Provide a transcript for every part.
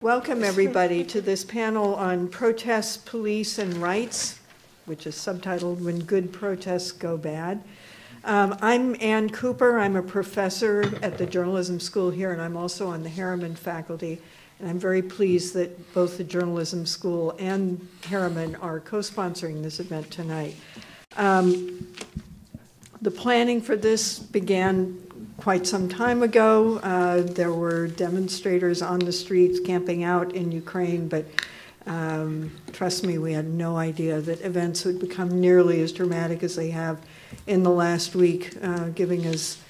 Welcome, everybody, to this panel on protests, police, and rights, which is subtitled When Good Protests Go Bad. I'm Ann Cooper. I'm a professor at the journalism school here, and I'm also on the Harriman faculty. And I'm very pleased that both the journalism school and Harriman are co-sponsoring this event tonight. The planning for this began quite some time ago. There were demonstrators on the streets camping out in Ukraine, but trust me, we had no idea that events would become nearly as dramatic as they have in the last week, giving us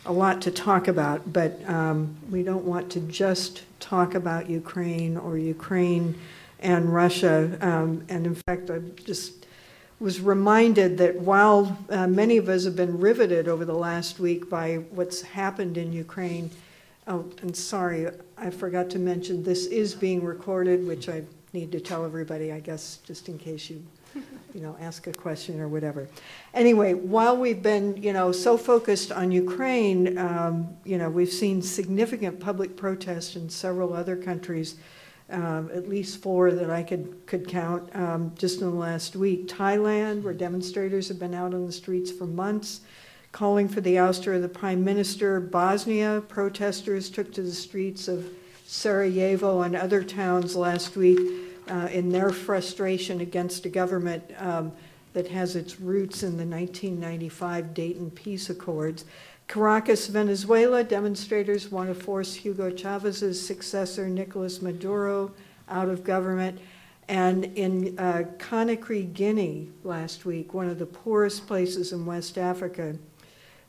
a lot to talk about. But we don't want to just talk about Ukraine or Ukraine and Russia. And in fact, I just was reminded that while many of us have been riveted over the last week by what's happened in Ukraine, oh, and sorry, I forgot to mention this is being recorded, which I need to tell everybody, I guess, just in case you ask a question or whatever. Anyway, while we've been, so focused on Ukraine, we've seen significant public protests in several other countries. At least 4 that I could count just in the last week. Thailand, where demonstrators have been out on the streets for months, calling for the ouster of the prime minister. Bosnia, protesters took to the streets of Sarajevo and other towns last week in their frustration against a government that has its roots in the 1995 Dayton Peace Accords. Caracas, Venezuela, demonstrators want to force Hugo Chávez's successor, Nicolas Maduro, out of government. And in Conakry, Guinea, last week, one of the poorest places in West Africa,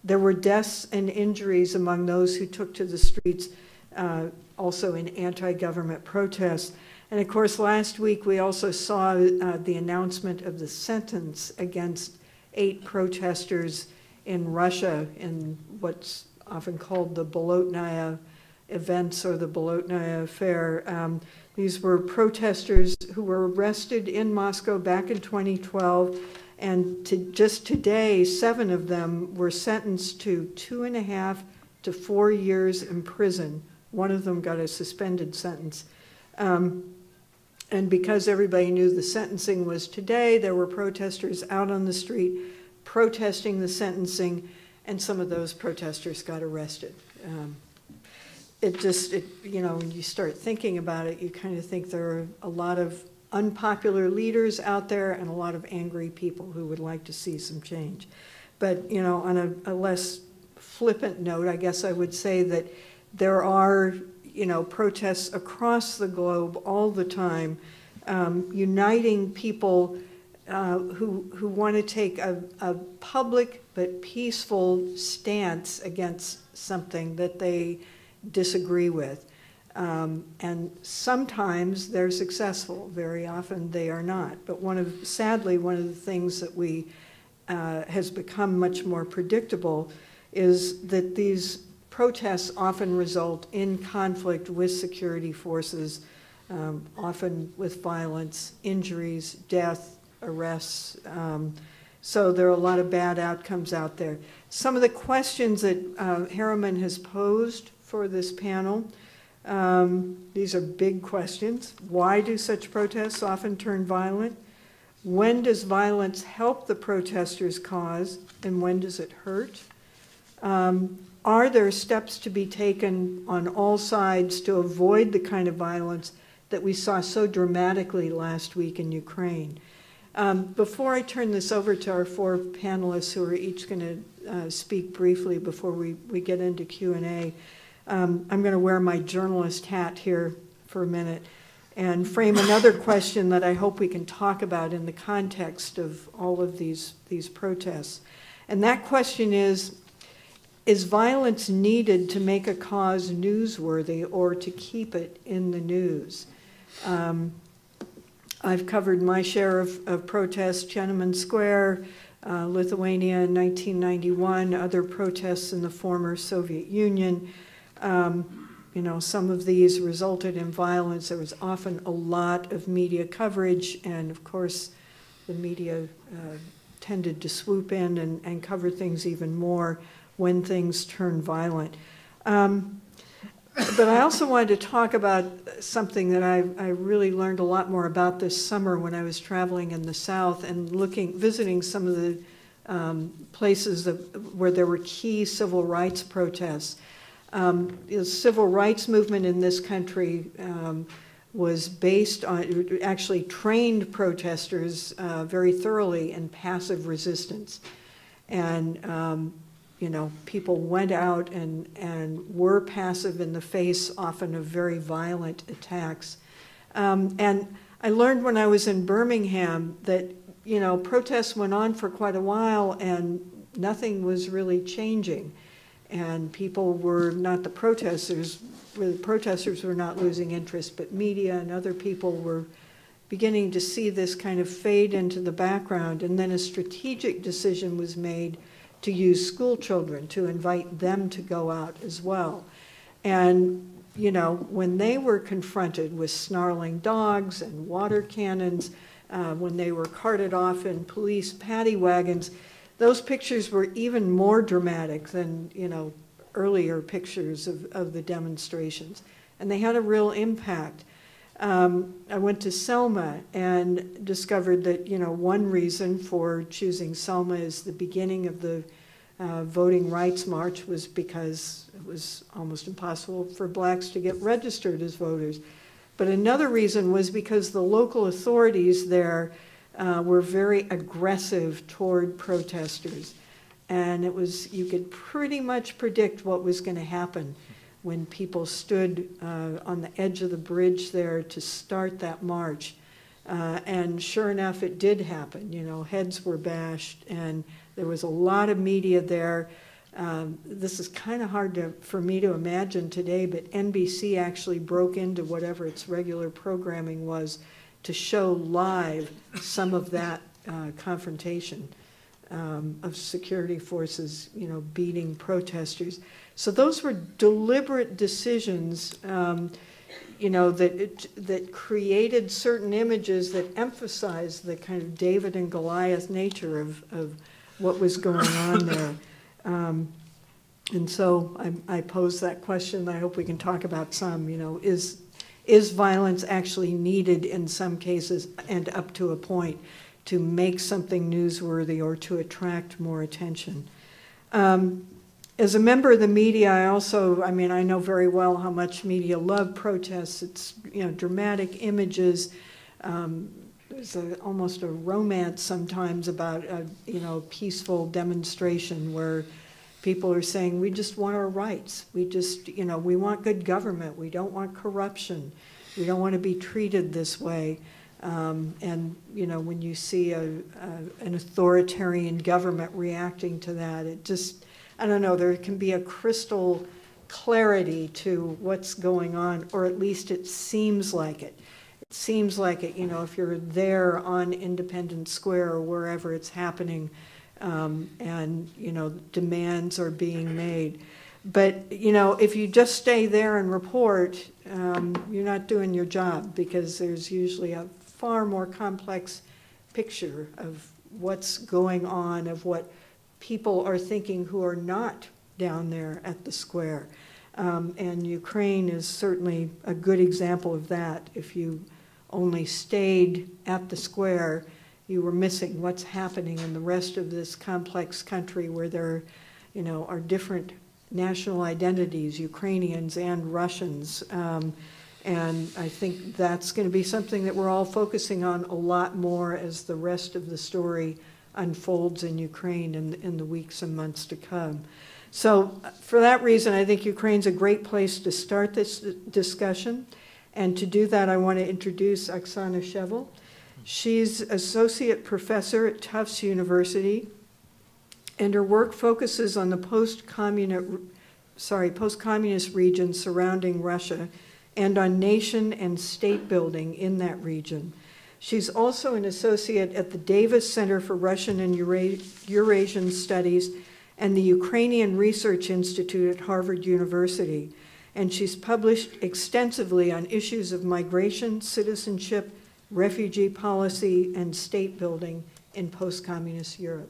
there were deaths and injuries among those who took to the streets, also in anti-government protests. And of course, last week we also saw the announcement of the sentence against 8 protesters in Russia in what's often called the Bolotnaya events or the Bolotnaya affair. These were protesters who were arrested in Moscow back in 2012, and just today, 7 of them were sentenced to 2.5 to 4 years in prison. One of them got a suspended sentence. And because everybody knew the sentencing was today, there were protesters out on the street protesting the sentencing, and some of those protesters got arrested. When you start thinking about it, you kind of think there are a lot of unpopular leaders out there and a lot of angry people who would like to see some change. But, on a less flippant note, I guess I would say that there are, protests across the globe all the time, uniting people who want to take a public but peaceful stance against something that they disagree with. And sometimes they're successful. Very often they are not. But sadly, one of the things that has become much more predictable is that these protests often result in conflict with security forces, often with violence, injuries, death, arrests. So there are a lot of bad outcomes out there. Some of the questions that Harriman has posed for this panel, these are big questions. Why do such protests often turn violent? When does violence help the protesters' cause, and when does it hurt? Are there steps to be taken on all sides to avoid the kind of violence that we saw so dramatically last week in Ukraine? Before I turn this over to our 4 panelists who are each going to speak briefly before we get into Q&A, I'm going to wear my journalist hat here for a minute and frame another question that I hope we can talk about in the context of all of these protests. And that question is violence needed to make a cause newsworthy or to keep it in the news? I've covered my share of protests, Tiananmen Square, Lithuania in 1991, other protests in the former Soviet Union. Some of these resulted in violence. There was often a lot of media coverage, and of course, the media tended to swoop in and cover things even more when things turn violent. But I also wanted to talk about something that I really learned a lot more about this summer when I was traveling in the South and visiting some of the places where there were key civil rights protests. The civil rights movement in this country was based on, actually trained protesters very thoroughly in passive resistance. And you know, people went out and were passive in the face often of very violent attacks. And I learned when I was in Birmingham that, you know, protests went on for quite a while and nothing was really changing. And people were not the protesters were not losing interest, but media and other people were beginning to see this kind of fade into the background. And then a strategic decision was made to use school children, to invite them to go out as well. And, you know, when they were confronted with snarling dogs and water cannons, when they were carted off in police paddy wagons, those pictures were even more dramatic than, you know, earlier pictures of the demonstrations. And they had a real impact. I went to Selma and discovered that, you know, one reason for choosing Selma as the beginning of the Voting Rights March was because it was almost impossible for blacks to get registered as voters. But another reason was because the local authorities there were very aggressive toward protesters. And it was, you could pretty much predict what was going to happen when people stood on the edge of the bridge there to start that march. And sure enough, it did happen. You know, heads were bashed, and there was a lot of media there. This is kind of hard for me to imagine today, but NBC actually broke into whatever its regular programming was to show live some of that confrontation of security forces, you know, beating protesters. So those were deliberate decisions, you know, that created certain images that emphasized the kind of David and Goliath nature of what was going on there. And so I pose that question. I hope we can talk about some, you know, is violence actually needed in some cases and up to a point to make something newsworthy or to attract more attention? As a member of the media, I mean, I know very well how much media love protests. It's, you know, dramatic images. There's almost a romance sometimes about a, you know, peaceful demonstration where people are saying, we just want our rights. We just, you know, we want good government. We don't want corruption. We don't want to be treated this way. And, you know, when you see an authoritarian government reacting to that, it just, I don't know, there can be a crystal clarity to what's going on, or at least it seems like it. It seems like it, you know, if you're there on Independence Square or wherever it's happening, and, you know, demands are being made. But, you know, if you just stay there and report, you're not doing your job, because there's usually a far more complex picture of what's going on, of what people are thinking who are not down there at the square. And Ukraine is certainly a good example of that. If you only stayed at the square, you were missing what's happening in the rest of this complex country where there, you know, are different national identities, Ukrainians and Russians. And I think that's going to be something that we're all focusing on a lot more as the rest of the story unfolds in Ukraine in the weeks and months to come. So for that reason, I think Ukraine's a great place to start this discussion. And to do that, I want to introduce Oxana Shevel. She's associate professor at Tufts University, and her work focuses on the post-communist region surrounding Russia and on nation and state building in that region. She's also an associate at the Davis Center for Russian and Eurasian Studies and the Ukrainian Research Institute at Harvard University. And she's published extensively on issues of migration, citizenship, refugee policy, and state building in post-communist Europe.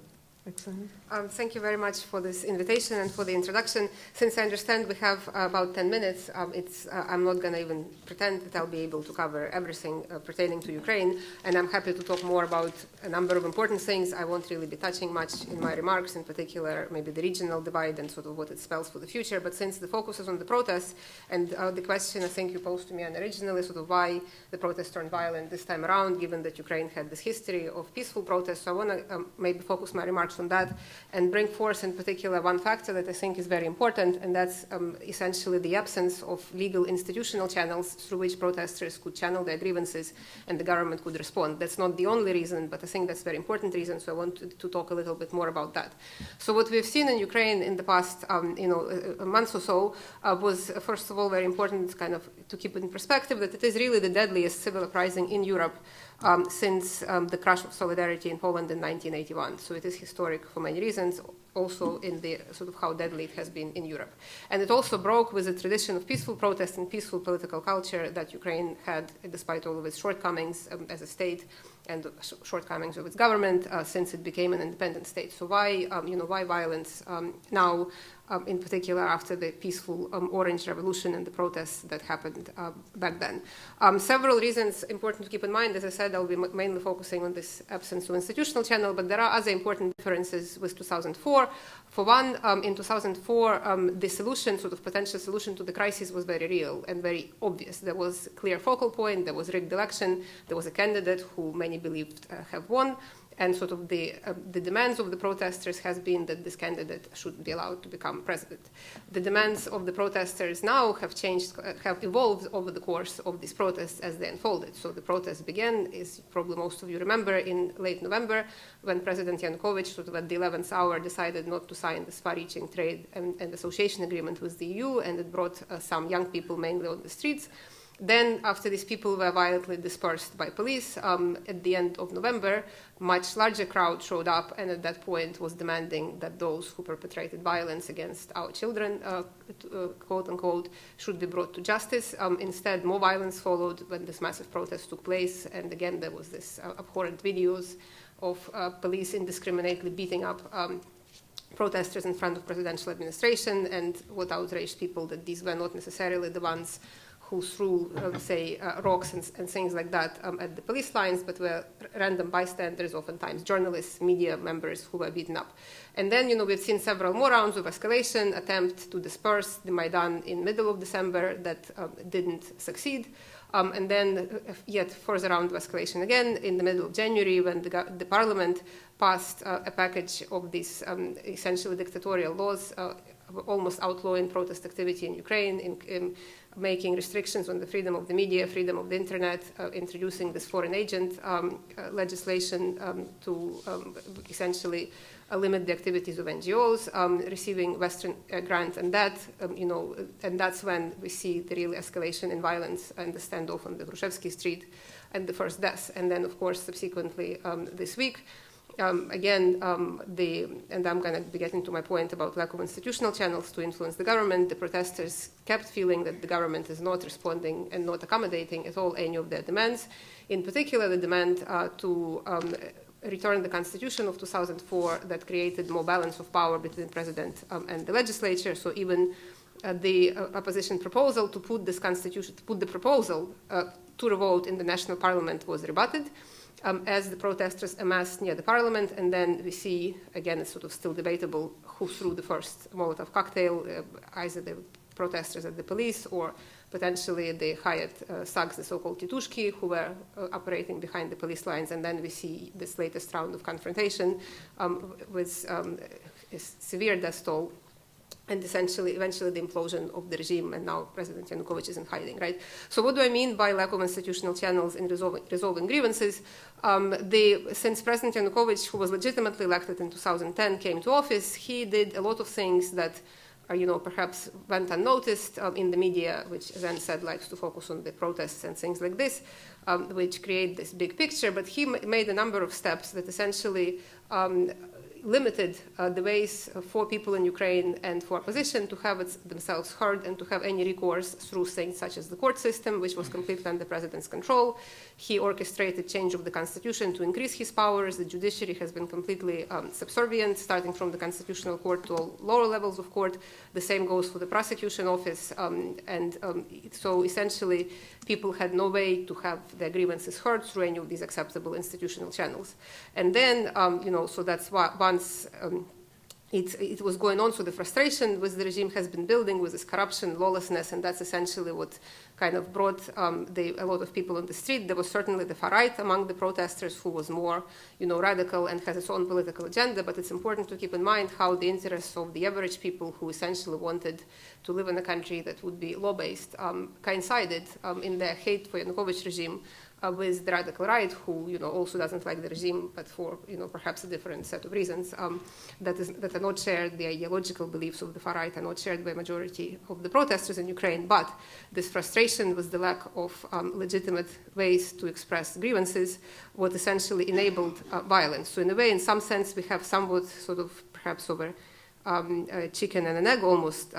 Oksana? Thank you very much for this invitation and for the introduction. Since I understand we have about 10 minutes, I'm not going to even pretend that I'll be able to cover everything pertaining to Ukraine, and I'm happy to talk more about a number of important things. I won't really be touching much in my remarks, in particular maybe the regional divide and sort of what it spells for the future, but since the focus is on the protests, and the question I think you posed to me originally, sort of why the protests turned violent this time around, given that Ukraine had this history of peaceful protests, so I want to maybe focus my remarks on that and bring forth in particular one factor that I think is very important, and that's essentially the absence of legal institutional channels through which protesters could channel their grievances and the government could respond. That's not the only reason, but I think that's a very important reason, so I want to talk a little bit more about that. So what we've seen in Ukraine in the past a month or so was, first of all, very important kind of to keep it in perspective that it is really the deadliest civil uprising in Europe since the crash of solidarity in Poland in 1981. So it is historic for many reasons, also in the sort of how deadly it has been in Europe. And it also broke with a tradition of peaceful protest and peaceful political culture that Ukraine had, despite all of its shortcomings as a state and shortcomings of its government since it became an independent state. So why violence now? In particular after the peaceful Orange Revolution and the protests that happened back then. Several reasons important to keep in mind. As I said, I'll be mainly focusing on this absence of institutional channel, but there are other important differences with 2004. For one, in 2004, the solution, sort of potential solution to the crisis was very real and very obvious. There was a clear focal point, there was rigged election, there was a candidate who many believed have won, and sort of the demands of the protesters has been that this candidate should be allowed to become president. The demands of the protesters now have changed, have evolved over the course of these protests as they unfolded. So the protests began, as probably most of you remember, in late November, when President Yanukovych, sort of at the 11th hour, decided not to sign this far-reaching trade and association agreement with the EU, and it brought some young people mainly on the streets. Then, after these people were violently dispersed by police, at the end of November, much larger crowd showed up and at that point was demanding that those who perpetrated violence against our children, quote unquote, should be brought to justice. Instead, more violence followed when this massive protest took place, and again there was this abhorrent videos of police indiscriminately beating up protesters in front of presidential administration, and what outraged people that these were not necessarily the ones who threw, say, rocks and things like that at the police lines, but were random bystanders, oftentimes journalists, media members who were beaten up. And then, we've seen several more rounds of escalation, attempt to disperse the Maidan in middle of December that didn't succeed. And then yet further round of escalation again in the middle of January when the parliament passed a package of these essentially dictatorial laws almost outlawing protest activity in Ukraine, in making restrictions on the freedom of the media, freedom of the internet, introducing this foreign agent legislation to essentially limit the activities of NGOs, receiving Western grants, and that, and that's when we see the real escalation in violence and the standoff on the Grushevsky Street and the first deaths. And then, of course, subsequently this week, and I'm going to be getting to my point about lack of institutional channels to influence the government. The protesters kept feeling that the government is not responding and not accommodating at all any of their demands. In particular, the demand to return the constitution of 2004 that created more balance of power between the president and the legislature. So even the opposition proposal to put this constitution, to put the proposal to a vote in the national parliament was rebutted. As the protesters amassed near the parliament, and then we see, again, it's sort of still debatable who threw the first Molotov cocktail, either the protesters at the police or potentially the hired thugs, the so-called titushki, who were operating behind the police lines, and then we see this latest round of confrontation with a severe death toll. And eventually the implosion of the regime, and now President Yanukovych is in hiding, right? So what do I mean by lack of institutional channels in resolving grievances? Since President Yanukovych, who was legitimately elected in 2010, came to office, he did a lot of things that perhaps went unnoticed in the media, which, as Anne said, likes to focus on the protests and things like this, which create this big picture. But he made a number of steps that essentially limited the ways for people in Ukraine and for opposition to have themselves heard and to have any recourse through things such as the court system, which was completely under the president's control. He orchestrated change of the constitution to increase his powers. The judiciary has been completely subservient, starting from the constitutional court to all lower levels of court. The same goes for the prosecution office. So essentially, people had no way to have their grievances heard through any of these acceptable institutional channels. And then, so that's why once it was going on, so the frustration with the regime has been building with this corruption, lawlessness, and that's essentially what kind of brought a lot of people on the street. There was certainly the far right among the protesters who was more, radical and has its own political agenda, but it's important to keep in mind how the interests of the average people who essentially wanted to live in a country that would be law-based coincided in their hate for Yanukovych regime with the radical right, who also doesn't like the regime, but for perhaps a different set of reasons that are not shared. The ideological beliefs of the far right are not shared by a majority of the protesters in Ukraine. But this frustration with the lack of legitimate ways to express grievances, what essentially enabled violence. So in a way, in some sense, we have somewhat sort of perhaps over a chicken and an egg almost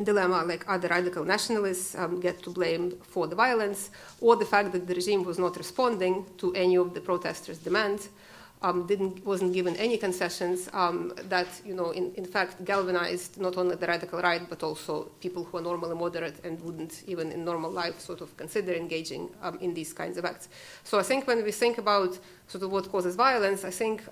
dilemma, like other radical nationalists get to blame for the violence, or the fact that the regime was not responding to any of the protesters' demands, wasn't given any concessions that, in fact, galvanized not only the radical right, but also people who are normally moderate and wouldn't even in normal life sort of consider engaging in these kinds of acts. So I think when we think about sort of what causes violence, I think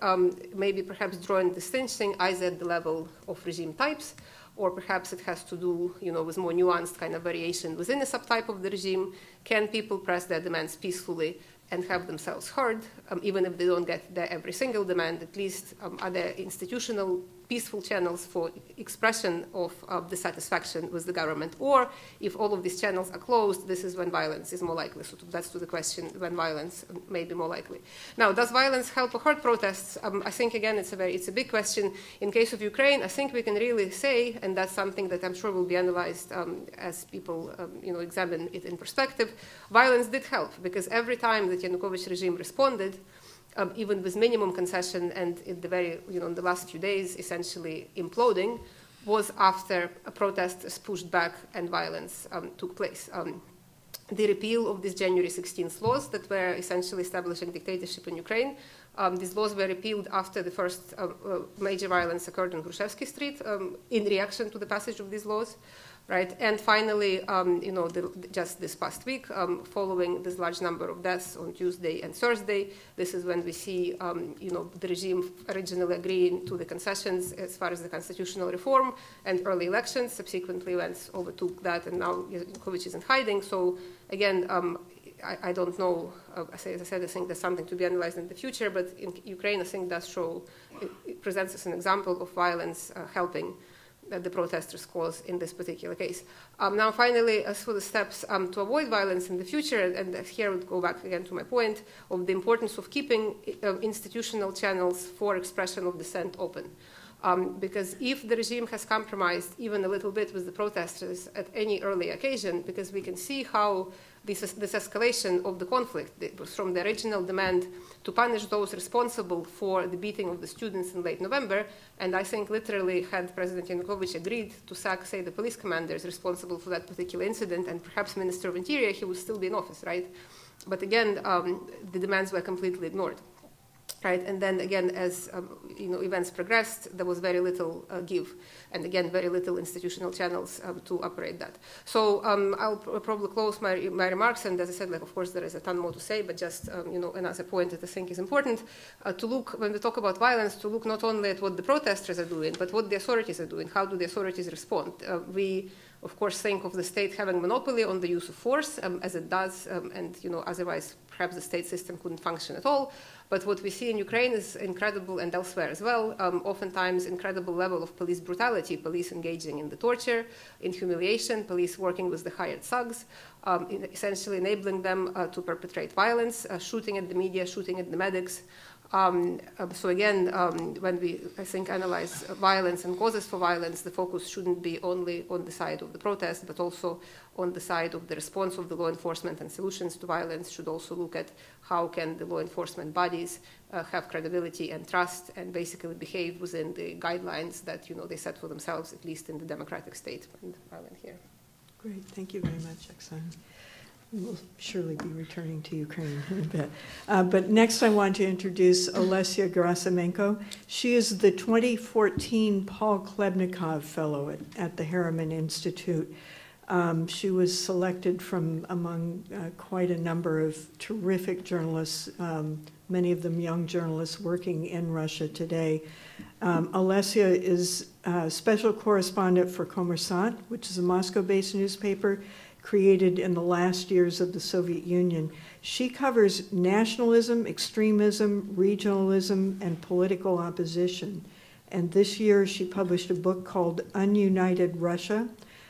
maybe perhaps drawing distinction either at the level of regime types, or perhaps it has to do, with more nuanced kind of variation within a subtype of the regime. Can people press their demands peacefully and have themselves heard, even if they don't get their every single demand? At least are there institutional peaceful channels for expression of dissatisfaction with the government? Or if all of these channels are closed, this is when violence is more likely. So that's to the question when violence may be more likely. Now, does violence help or hurt protests? I think, again, it's a big question. In case of Ukraine, I think we can really say, and that's something that I'm sure will be analyzed as people examine it in perspective, violence did help, because every time that Yanukovych regime responded, even with minimum concession and in the last few days essentially imploding, was after a protest is pushed back and violence took place. The repeal of these January 16th laws that were essentially establishing dictatorship in Ukraine, these laws were repealed after the first major violence occurred on Hrushevsky Street in reaction to the passage of these laws. Right, and finally, just this past week, following this large number of deaths on Tuesday and Thursday, this is when we see, the regime originally agreeing to the concessions as far as the constitutional reform and early elections. Subsequently, events overtook that, and now Yanukovych is in hiding. So again, I don't know. As I said, I think there's something to be analyzed in the future. But in Ukraine, I think does show, it presents us an example of violence helping the protesters' cause in this particular case. Now, finally, as for the steps to avoid violence in the future, and here I would go back again to my point of the importance of keeping institutional channels for expression of dissent open. Because if the regime has compromised even a little bit with the protesters at any early occasion, because we can see how this escalation of the conflict from the original demand to punish those responsible for the beating of the students in late November, and I think literally had President Yanukovych agreed to sack, say, the police commanders responsible for that particular incident, and perhaps Minister of Interior, he would still be in office, right? But again, the demands were completely ignored. Right, and then again, as events progressed, there was very little give, and again, very little institutional channels to operate that. So I'll probably close my remarks, and as I said, of course, there is a ton more to say, but just another point that I think is important to look when we talk about violence, to look not only at what the protesters are doing, but what the authorities are doing. How do the authorities respond? We, of course, think of the state having monopoly on the use of force, as it does, and otherwise perhaps the state system couldn't function at all. But what we see in Ukraine is incredible, and elsewhere as well, oftentimes incredible level of police brutality, police engaging in the torture, in humiliation, police working with the hired thugs, essentially enabling them to perpetrate violence, shooting at the media, shooting at the medics, So again, when we, I think, analyze violence and causes for violence, the focus shouldn't be only on the side of the protest, but also on the side of the response of the law enforcement, and solutions to violence should also look at how can the law enforcement bodies have credibility and trust and basically behave within the guidelines that they set for themselves, at least in the democratic state. And I'll end here. Great, thank you very much, Oxana. We will surely be returning to Ukraine in a bit. But next I want to introduce Olesya Gerasimenko. She is the 2014 Paul Klebnikov Fellow at the Harriman Institute. She was selected from among quite a number of terrific journalists, many of them young journalists working in Russia today. Olesya is a special correspondent for Kommersant, which is a Moscow-based newspaper created in the last years of the Soviet Union. She covers nationalism, extremism, regionalism, and political opposition. And this year she published a book called Ununited Russia,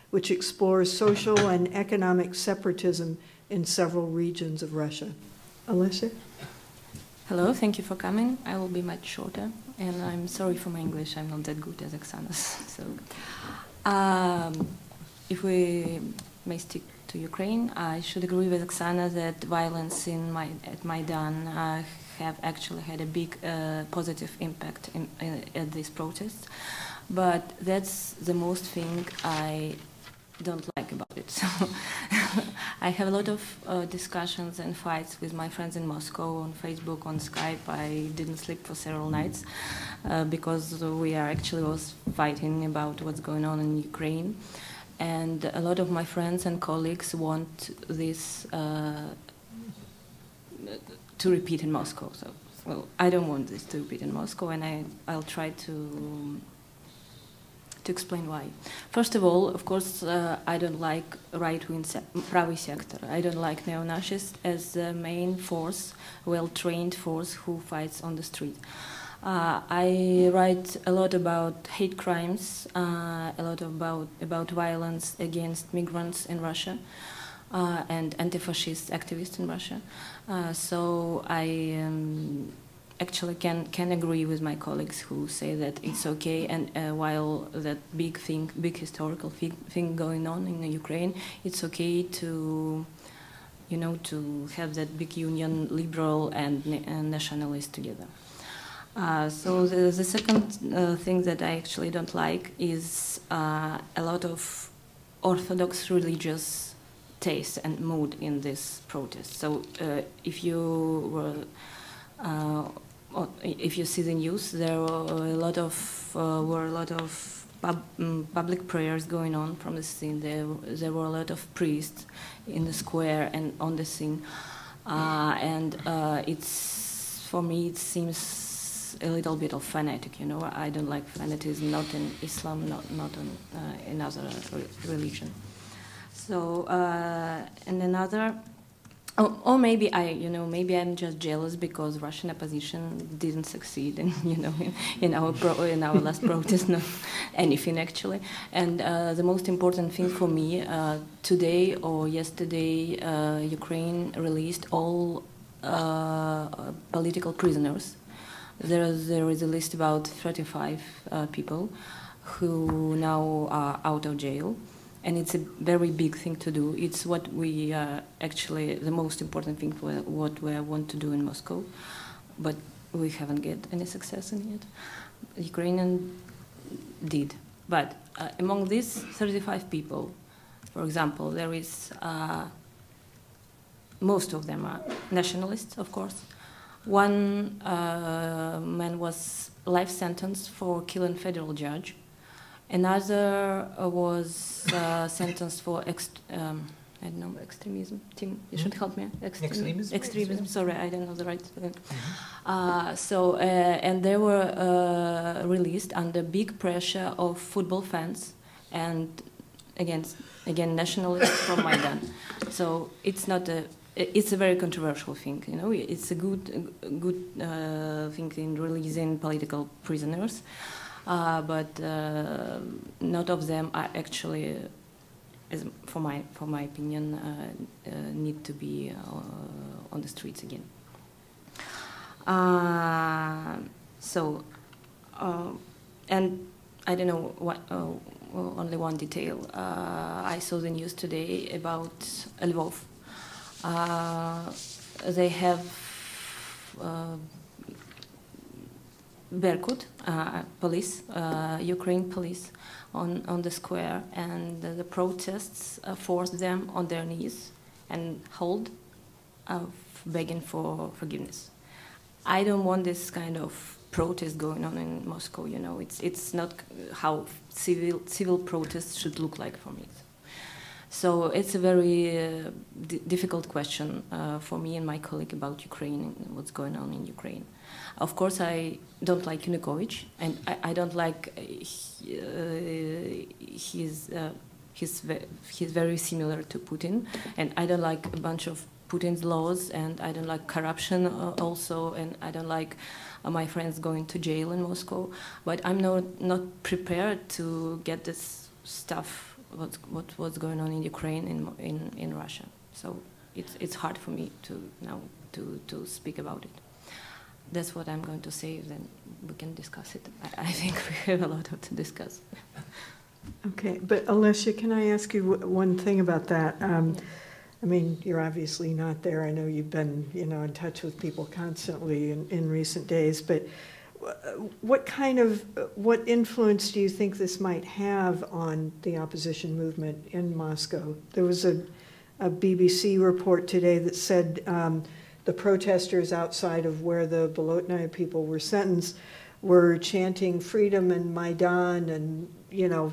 which explores social and economic separatism in several regions of Russia. Olesya? Hello, thank you for coming. I will be much shorter, and I'm sorry for my English. I'm not that good as Oxana's. So, if we may stick to Ukraine, I should agree with Oxana that violence at Maidan have actually had a big positive impact at these protests. But that's the most thing I don't like about it. So I have a lot of discussions and fights with my friends in Moscow on Facebook, on Skype. I didn't sleep for several nights because we are actually was fighting about what's going on in Ukraine. And a lot of my friends and colleagues want this to repeat in Moscow. So, well, I don't want this to repeat in Moscow, and I'll try to explain why. First of all, of course, I don't like right-wing Pravy sector. I don't like neo-Nazis as the main force, well-trained force who fights on the street. I write a lot about hate crimes, a lot about violence against migrants in Russia, and anti-fascist activists in Russia. So I actually can agree with my colleagues who say that it's okay, and while that big historical thing going on in Ukraine, it's okay to have that big union, liberal and nationalist together. So the second thing that I actually don't like is a lot of orthodox religious taste and mood in this protest. So if you see the news, there were a lot of public prayers going on from the scene. There were a lot of priests in the square and on the scene, and for me it seems a little bit of fanatic. I don't like fanatism, not in Islam, not in other religion. So and another. Or maybe maybe I'm just jealous because Russian opposition didn't succeed in our last protest, not anything actually. And the most important thing for me, today or yesterday, Ukraine released all political prisoners. There is a list about 35 people who now are out of jail. And it's a very big thing to do. It's what we actually, the most important thing for what we want to do in Moscow, but we haven't get any success in it. Ukrainian did. But among these 35 people, for example, there is, most of them are nationalists, of course. One man was life sentenced for killing federal judge. Another was sentenced for extremism. Tim, you should help me. Extremism. Sorry, I don't know the right. And they were released under big pressure of football fans and again nationalists from Maidan. So it's not a. It's a very controversial thing. It's a good thing in releasing political prisoners. But not of them are actually, for my opinion, need to be on the streets again. And I don't know what. Well, only one detail. I saw the news today about Lvov. They have Berkut police, Ukraine police, on the square, and the protests forced them on their knees and hold, begging for forgiveness. I don't want this kind of protest going on in Moscow. You know, it's not how civil protests should look like for me. So it's a very difficult question for me and my colleague about Ukraine and what's going on in Ukraine. Of course, I don't like Yanukovych, and I don't like he's very similar to Putin, and I don't like a bunch of Putin's laws, and I don't like corruption also, and I don't like my friends going to jail in Moscow. But I'm not prepared to get this stuff, what's going on in Ukraine, in Russia. So it's hard for me to speak about it. That's what I'm going to say, then we can discuss it. I think we have a lot to discuss. Okay, but Olesya, can I ask you one thing about that? Yeah. I mean, you're obviously not there. I know you've been, in touch with people constantly in recent days, but what influence do you think this might have on the opposition movement in Moscow? There was a BBC report today that said the protesters outside of where the Bolotnaya people were sentenced were chanting freedom and Maidan, and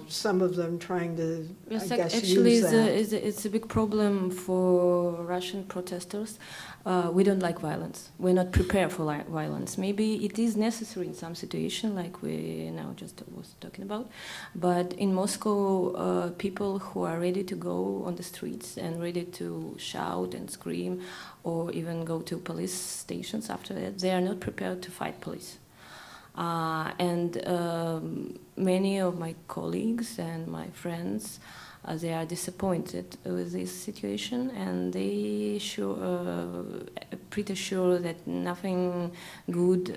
some of them trying to, yes, I guess, actually, use that. it's a big problem for Russian protesters. We don't like violence. We're not prepared for violence. Maybe it is necessary in some situation, like we now just was talking about. But in Moscow, people who are ready to go on the streets and ready to shout and scream, or even go to police stations after that, they are not prepared to fight police. And many of my colleagues and my friends, they are disappointed with this situation, and they pretty sure that nothing good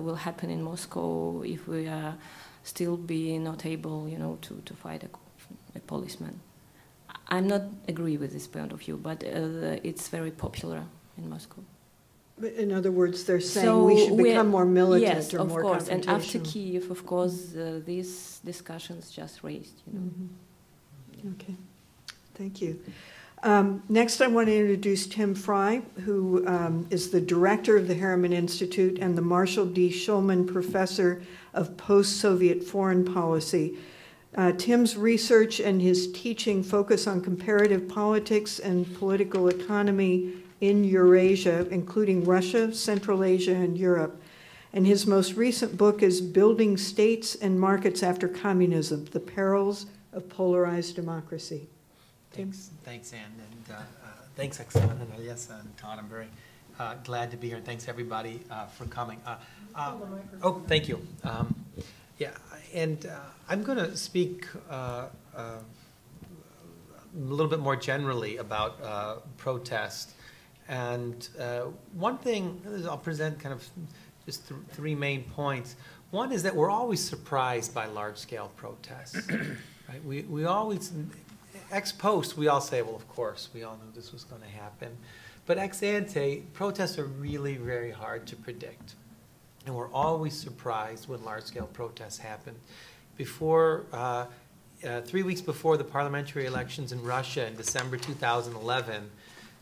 will happen in Moscow if we are still be not able, to fight a policeman. I'm not agree with this point of view, but it's very popular in Moscow. In other words, they're saying we should become more militant, yes, or more confrontational. Yes, of course. And after Kiev, of course, these discussions just raised. Mm-hmm. Okay, thank you. Next, I want to introduce Tim Frye, who is the director of the Harriman Institute and the Marshall D. Shulman Professor of Post-Soviet Foreign Policy. Tim's research and his teaching focus on comparative politics and political economy in Eurasia, including Russia, Central Asia, and Europe. And his most recent book is Building States and Markets After Communism, The Perils of Polarized Democracy. Thanks, Anne, and thanks, Oxana and Olesya and Todd. I'm very glad to be here, and thanks everybody for coming. Oh, thank you. I'm going to speak a little bit more generally about protest. And one thing, I'll present kind of just three main points. One is that we're always surprised by large-scale protests. Right? We always, ex post, we all say, well, of course, we all knew this was going to happen. But ex ante, protests are really very hard to predict. And we're always surprised when large-scale protests happen. Before, 3 weeks before the parliamentary elections in Russia in December 2011,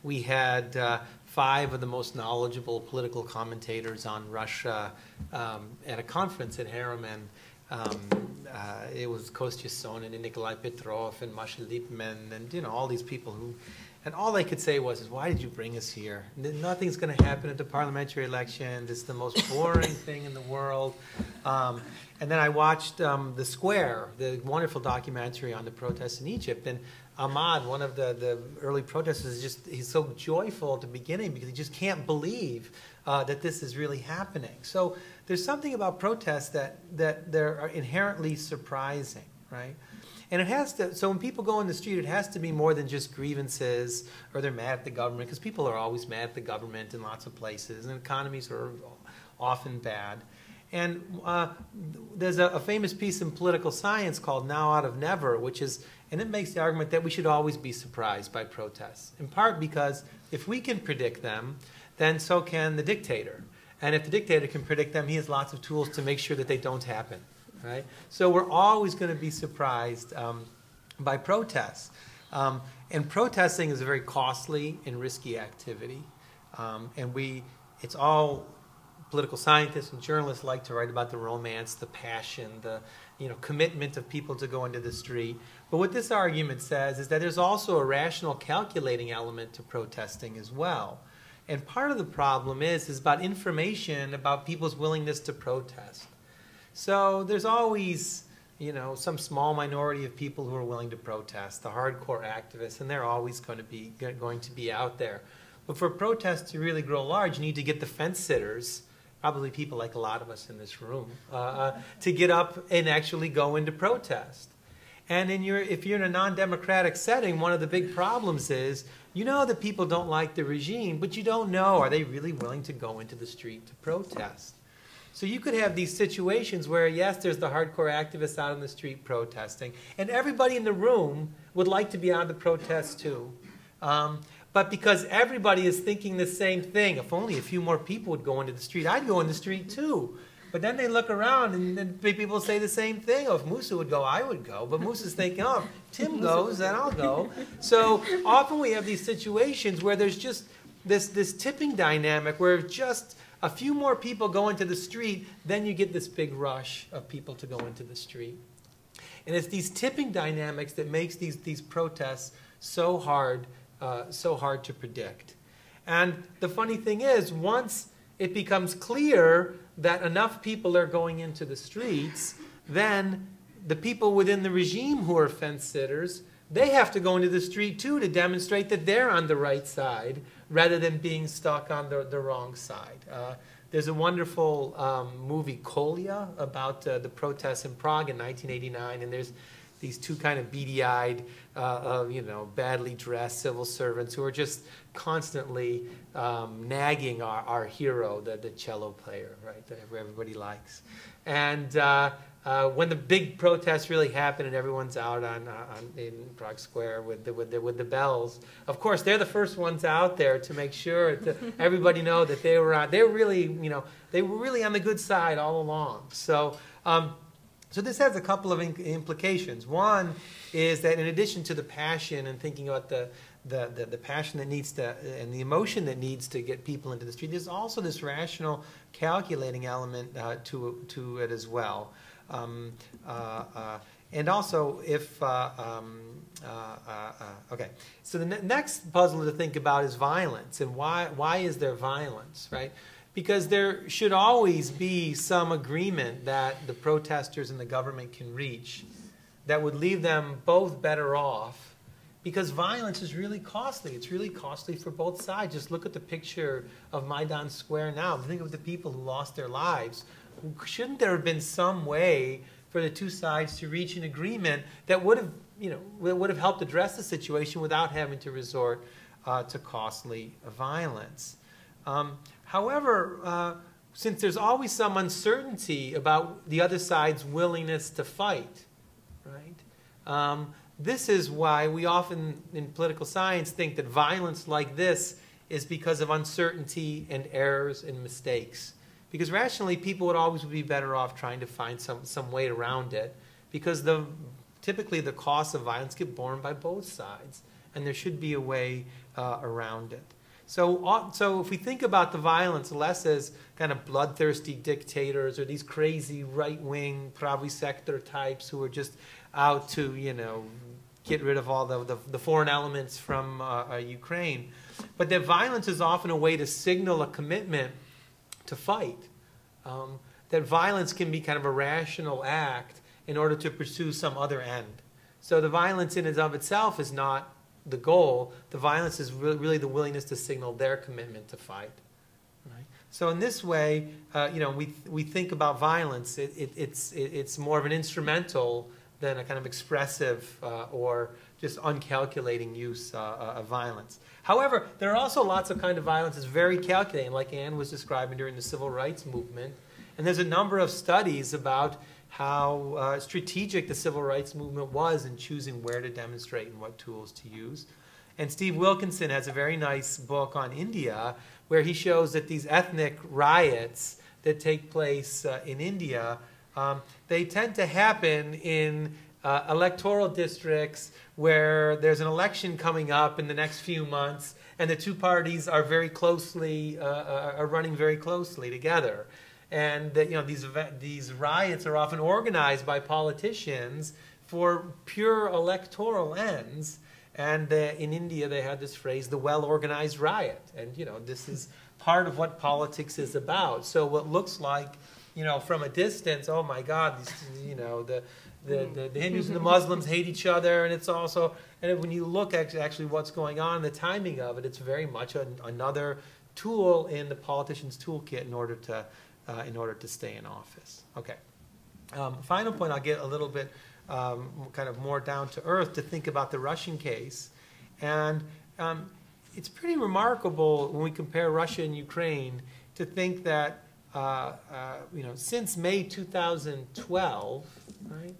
we had 5 of the most knowledgeable political commentators on Russia at a conference at Harriman. It was Kostya Sonin and Nikolai Petrov and Masha Lipman and all these people who, and all they could say was, why did you bring us here? Nothing's going to happen at the parliamentary election. This is the most boring thing in the world. And then I watched The Square, the wonderful documentary on the protests in Egypt. And Ahmad, one of the early protesters, he's so joyful at the beginning because he just can't believe that this is really happening. So there's something about protests that they're inherently surprising, right? And it has to, so when people go in the street, it has to be more than just grievances or they're mad at the government, because people are always mad at the government in lots of places, and economies are often bad. And there's a famous piece in political science called Now Out of Never, and it makes the argument that we should always be surprised by protests, in part because if we can predict them, then so can the dictator. And if the dictator can predict them, he has lots of tools to make sure that they don't happen, right? So we're always going to be surprised by protests. And protesting is a very costly and risky activity. It's all political scientists and journalists like to write about the romance, the passion, the commitment of people to go into the street. But what this argument says is that there's also a rational calculating element to protesting as well. And part of the problem is about information about people's willingness to protest. So there's always, some small minority of people who are willing to protest, the hardcore activists, and they're always going to be out there. But for protests to really grow large, you need to get the fence sitters, probably people like a lot of us in this room, to get up and actually go into protest. And if you're in a non-democratic setting, one of the big problems is, that people don't like the regime, but you don't know, are they really willing to go into the street to protest? So you could have these situations where, yes, there's the hardcore activists out on the street protesting, and everybody in the room would like to be on the protest too. But because everybody is thinking the same thing, if only a few more people would go into the street, I'd go in the street too. But then they look around and then people say the same thing. Oh, if Musa would go, I would go. But Musa's thinking, oh, if Tim goes, then I'll go. So often we have these situations where there's just this tipping dynamic where just a few more people go into the street, then you get this big rush of people to go into the street. And it's these tipping dynamics that makes these protests so hard to predict. And the funny thing is, once it becomes clear that enough people are going into the streets, then the people within the regime who are fence sitters, they have to go into the street too to demonstrate that they're on the right side rather than being stuck on the wrong side. There's a wonderful movie, Kolya, about the protests in Prague in 1989, and there's these two kind of beady-eyed, badly dressed civil servants who are just constantly nagging our hero, the cello player, right, that everybody likes. And when the big protests really happen and everyone's out in Prague Square with the bells, of course they're the first ones out there to make sure that everybody know that they were really on the good side all along. So. So this has a couple of implications. One is that in addition to the passion and thinking about the passion that needs to, and the emotion that needs to get people into the street, there's also this rational calculating element to it as well. And also okay, so the next puzzle to think about is violence, and why is there violence, right? Because there should always be some agreement that the protesters and the government can reach that would leave them both better off, because violence is really costly. It's really costly for both sides. Just look at the picture of Maidan Square now. Think of the people who lost their lives. Shouldn't there have been some way for the two sides to reach an agreement that would have helped address the situation without having to resort to costly violence? However, since there's always some uncertainty about the other side's willingness to fight, right? This is why we often, in political science, think that violence like this is because of uncertainty and errors and mistakes. Because rationally, people would always be better off trying to find some way around it, because typically the costs of violence get borne by both sides, and there should be a way around it. So if we think about the violence less as kind of bloodthirsty dictators or these crazy right-wing Pravy sector types who are just out to, get rid of all the foreign elements from Ukraine, but that violence is often a way to signal a commitment to fight. That violence can be kind of a rational act in order to pursue some other end. So the violence in and of itself is not the goal. The violence is really the willingness to signal their commitment to fight. Right? So in this way, we think about violence. It's more of an instrumental than a kind of expressive or just uncalculating use of violence. However, there are also lots of kind of violence that's very calculating, like Anne was describing during the civil rights movement. And there's a number of studies about how strategic the civil rights movement was in choosing where to demonstrate and what tools to use. And Steve Wilkinson has a very nice book on India where he shows that these ethnic riots that take place in India, they tend to happen in electoral districts where there's an election coming up in the next few months, and the two parties are very closely, are running very closely together. And that, you know, these riots are often organized by politicians for pure electoral ends. And in India, they had this phrase, the well-organized riot. And, you know, this is part of what politics is about. So what looks like, you know, from a distance, oh my God, these, you know, the Hindus and the Muslims hate each other, and it's also, and when you look at actually what's going on, the timing of it, it's very much another tool in the politician's toolkit in order to stay in office. Okay. Final point, I'll get a little bit kind of more down to earth to think about the Russian case, and it's pretty remarkable when we compare Russia and Ukraine to think that you know, since May 2012, right?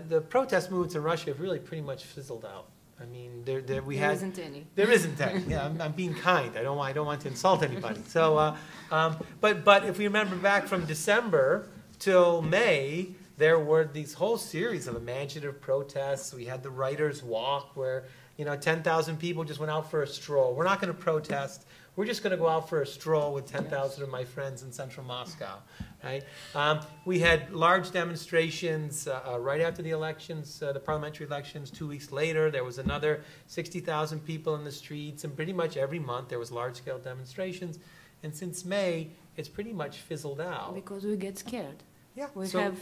The protest movements in Russia have really pretty much fizzled out. I mean, there isn't any. There isn't any. Yeah, I'm being kind. I don't want to insult anybody. So, but if we remember back from December till May, there were these whole series of imaginative protests. We had the Writers' Walk, where 10,000 people just went out for a stroll. We're not going to protest. We're just going to go out for a stroll with 10,000 of my friends in central Moscow, right? We had large demonstrations right after the elections, the parliamentary elections. 2 weeks later, there was another 60,000 people in the streets, and pretty much every month there was large-scale demonstrations. And since May, it's pretty much fizzled out. Because we get scared. Yeah. We have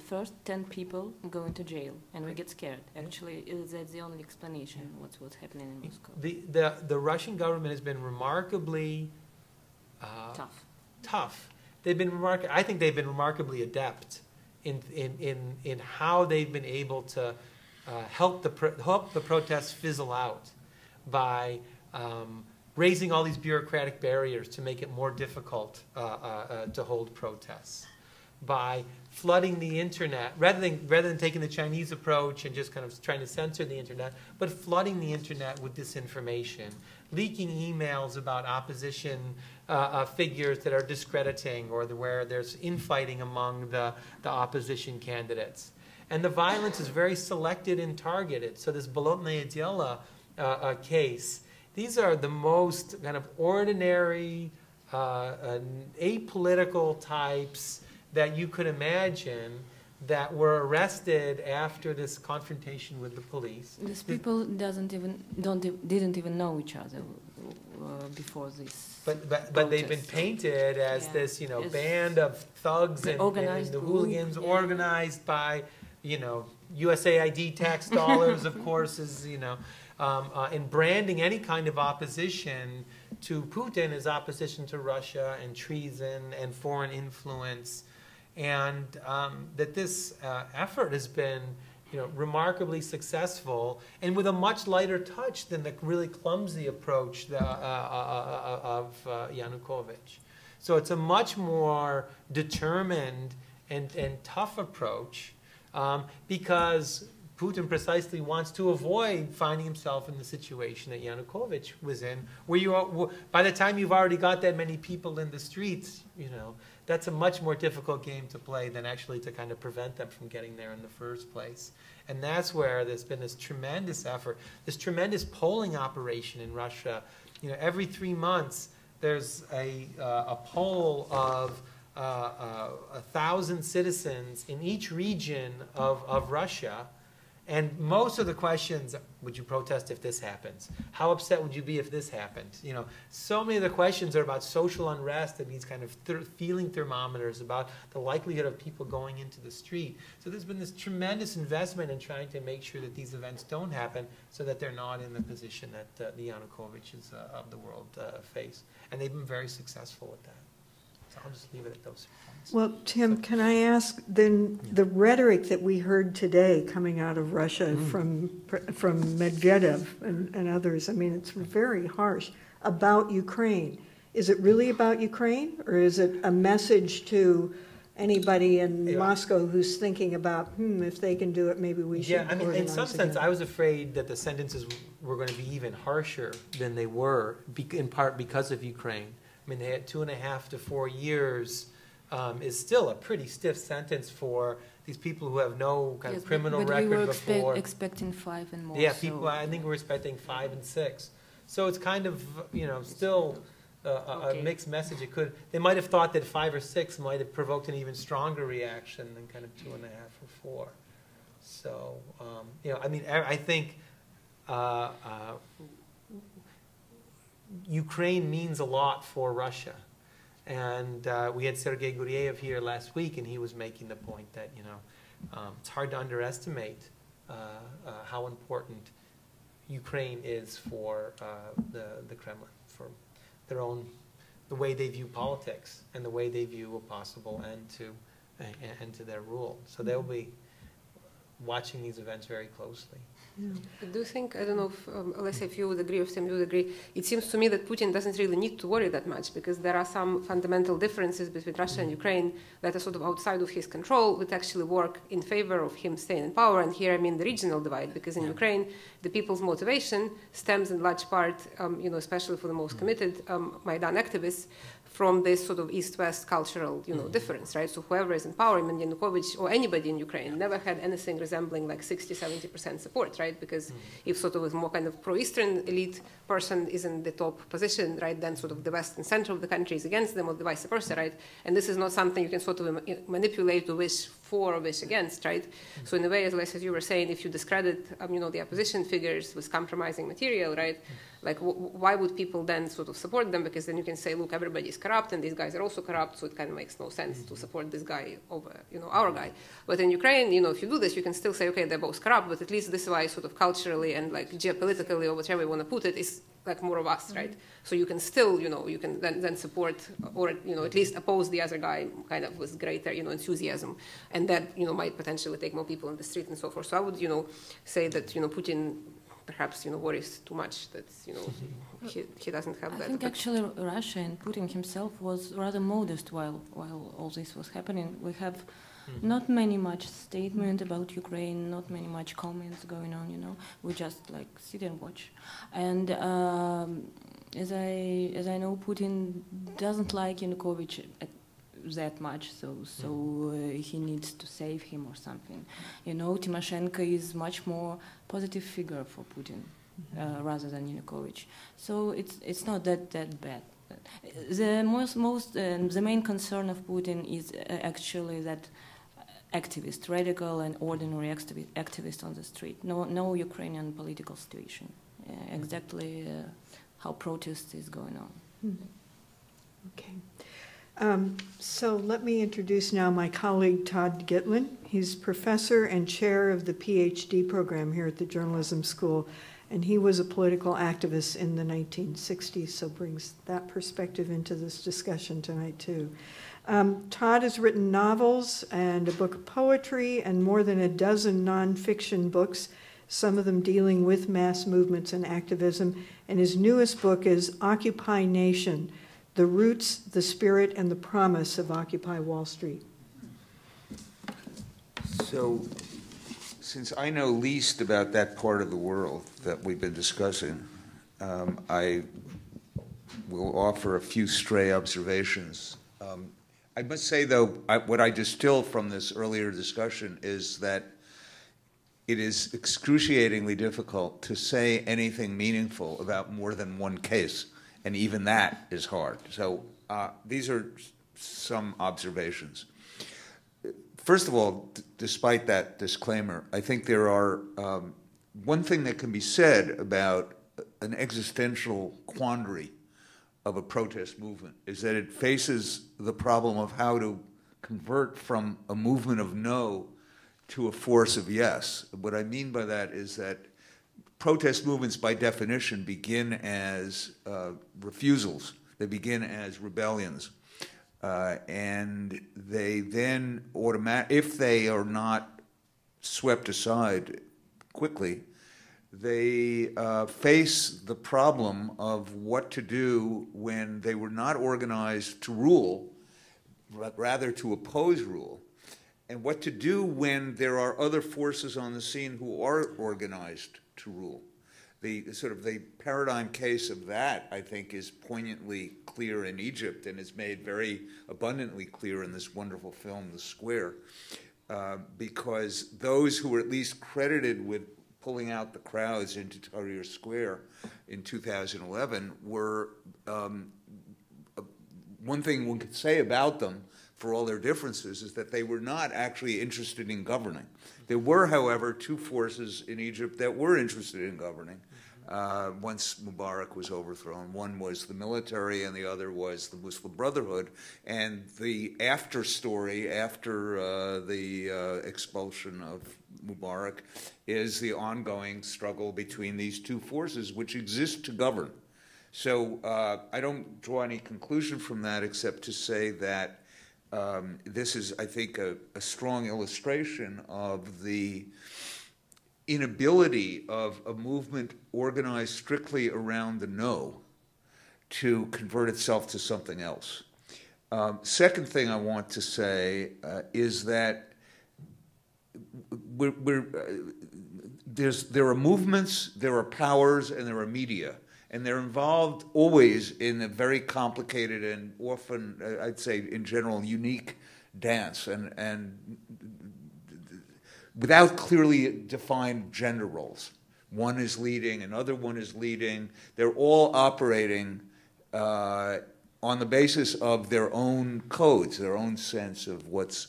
first 10 people going to jail, and we get scared. Actually, that's the only explanation what's happening in Moscow. The Russian government has been remarkably tough. They've been I think they've been remarkably adept in how they've been able to help the protests fizzle out by raising all these bureaucratic barriers to make it more difficult to hold protests, by flooding the internet, rather than taking the Chinese approach and just kind of trying to censor the internet, but flooding the internet with disinformation, leaking emails about opposition figures that are discrediting, or where there's infighting among the opposition candidates. And the violence is very selected and targeted. So this Bolotnaya Dela case, these are the most kind of ordinary, apolitical types that you could imagine that were arrested after this confrontation with the police. These people didn't even know each other before this. But they've been painted as this band of thugs and the hooligans, organized by USAID tax dollars, of course, is in branding any kind of opposition to Putin as opposition to Russia and treason and foreign influence. And that this effort has been remarkably successful, and with a much lighter touch than the really clumsy approach of Yanukovych. So it's a much more determined and tough approach because Putin precisely wants to avoid finding himself in the situation that Yanukovych was in, where by the time you've already got that many people in the streets, that's a much more difficult game to play than actually to kind of prevent them from getting there in the first place. And that's where there's been this tremendous effort, this tremendous polling operation in Russia. Every 3 months there's a poll of 1,000 citizens in each region of Russia. And most of the questions, would you protest if this happens? How upset would you be if this happened? So many of the questions are about social unrest and these kind of feeling thermometers about the likelihood of people going into the street. So there's been this tremendous investment in trying to make sure that these events don't happen so that they're not in the position that the Yanukovyches of the world face. And they've been very successful with that. So I'll just leave it at those points. Well, Tim, can I ask then the rhetoric that we heard today coming out of Russia from Medvedev and others? I mean, it's very harsh about Ukraine. Is it really about Ukraine, or is it a message to anybody in Moscow who's thinking about, if they can do it, maybe we should? Yeah, I mean, in some sense, I was afraid that the sentences were going to be even harsher than they were, in part because of Ukraine. I mean, they had 2.5 to 4 years is still a pretty stiff sentence for these people who have no kind of criminal record we were before. expecting 5 and more. Yeah, people. I think we're expecting 5 and 6. So it's kind of still a mixed message. They might have thought that 5 or 6 might have provoked an even stronger reaction than kind of 2.5 or 4. So I mean, I think Ukraine means a lot for Russia. And we had Sergei Guriev here last week, and he was making the point that it's hard to underestimate how important Ukraine is for the Kremlin, for the way they view politics and the way they view a possible end to their rule. So they'll be watching these events very closely. I do think, I don't know if, Olesya, if you would agree, or if Tim, you would agree, it seems to me that Putin doesn't really need to worry that much, because there are some fundamental differences between Russia and Ukraine that are sort of outside of his control, that actually work in favor of him staying in power. And here I mean the regional divide, because in Ukraine, the people's motivation stems in large part, especially for the most committed Maidan activists, from this sort of East-West cultural, difference, right? So whoever is in power, I mean, Yanukovych or anybody in Ukraine never had anything resembling like 60-70% support, right? Because if sort of a more kind of pro-Eastern elite person is in the top position, right, then sort of the West and center of the country is against them, or the vice versa, right? And this is not something you can sort of manipulate or wish for or wish against, right? So in a way, as you were saying, if you discredit, the opposition figures with compromising material, right? Like, why would people then sort of support them? Because then you can say, look, everybody's corrupt, and these guys are also corrupt, so it kind of makes no sense to support this guy over, our guy. But in Ukraine, if you do this, you can still say, okay, they're both corrupt, but at least this is why sort of culturally and like geopolitically or whatever you want to put it is like more of us, right? So you can still, you can then support or, at least oppose the other guy kind of with greater, enthusiasm. And that, might potentially take more people in the street and so forth. So I would, say that, Putin perhaps, worries too much that, he doesn't have that. I think actually Russia and Putin himself was rather modest while all this was happening. We have not much statement about Ukraine, not much comments going on, we just like sit and watch. And as I know, Putin doesn't like Yanukovych that much, so he needs to save him or something. Tymoshenko is much more positive figure for Putin rather than Yanukovych. So it's not that bad. The main concern of Putin is actually that activist, radical and ordinary activist on the street. No Ukrainian political situation. Exactly how protest is going on. Okay. So let me introduce now my colleague, Todd Gitlin. He's professor and chair of the PhD program here at the Journalism School, and he was a political activist in the 1960s, so brings that perspective into this discussion tonight, too. Todd has written novels and a book of poetry and more than a dozen nonfiction books, some of them dealing with mass movements and activism, and his newest book is Occupy Nation: The Roots, the Spirit, and the Promise of Occupy Wall Street. So, since I know least about that part of the world that we've been discussing, I will offer a few stray observations. I must say, though, what I distill from this earlier discussion is that it is excruciatingly difficult to say anything meaningful about more than one case. And even that is hard. So these are some observations. First of all, despite that disclaimer, I think there are one thing that can be said about an existential quandary of a protest movement is that it faces the problem of how to convert from a movement of no to a force of yes. What I mean by that is that protest movements, by definition, begin as refusals. They begin as rebellions. And they then if they are not swept aside quickly, they face the problem of what to do when they were not organized to rule, but rather to oppose rule, and what to do when there are other forces on the scene who are organized to rule. The sort of the paradigm case of that, I think, is poignantly clear in Egypt and is made very abundantly clear in this wonderful film, The Square, because those who were at least credited with pulling out the crowds into Tahrir Square in 2011 were, one thing one could say about them, for all their differences, is that they were not actually interested in governing. There were, however, two forces in Egypt that were interested in governing once Mubarak was overthrown. One was the military and the other was the Muslim Brotherhood. And the after story, after the expulsion of Mubarak, is the ongoing struggle between these two forces which exist to govern. So I don't draw any conclusion from that except to say that this is, I think, a strong illustration of the inability of a movement organized strictly around the no to convert itself to something else. Second thing I want to say is that there are movements, there are powers, and there are media. And they're involved always in a very complicated and often, I'd say, in general, unique dance, and without clearly defined gender roles. One is leading, another one is leading. They're all operating on the basis of their own codes, their own sense of what's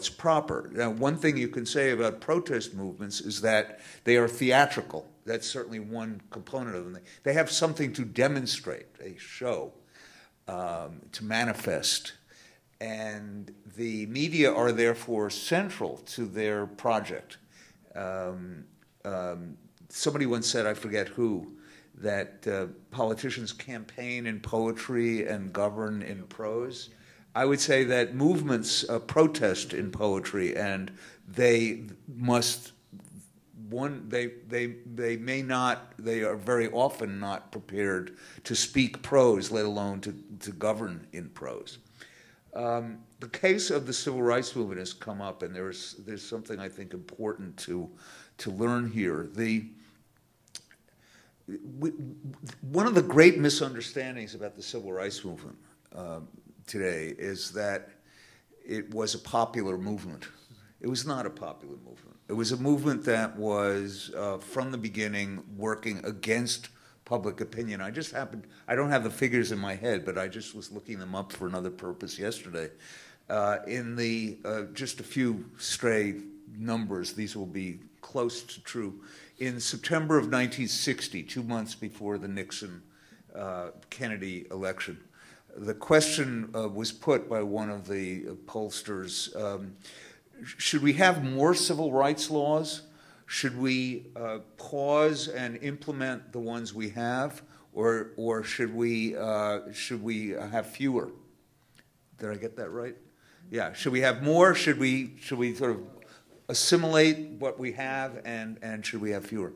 proper. Now, one thing you can say about protest movements is that they are theatrical. That's certainly one component of them. They have something to demonstrate, a show, to manifest. And the media are therefore central to their project. Somebody once said, I forget who, that politicians campaign in poetry and govern in prose. I would say that movements protest in poetry, and they must, they may not, they are very often not prepared to speak prose, let alone to govern in prose. The case of the civil rights movement has come up, and there's something I think important to learn here. One of the great misunderstandings about the civil rights movement today is that it was a popular movement. It was not a popular movement. It was a movement that was, from the beginning, working against public opinion. I don't have the figures in my head, but I just was looking them up for another purpose yesterday. Just a few stray numbers, these will be close to true. In September of 1960, 2 months before the Nixon-Kennedy election, the question was put by one of the pollsters, should we have more civil rights laws? Should we pause and implement the ones we have, or should we have fewer? Did I get that right? Yeah. Should we have more? Should we sort of assimilate what we have, and should we have fewer?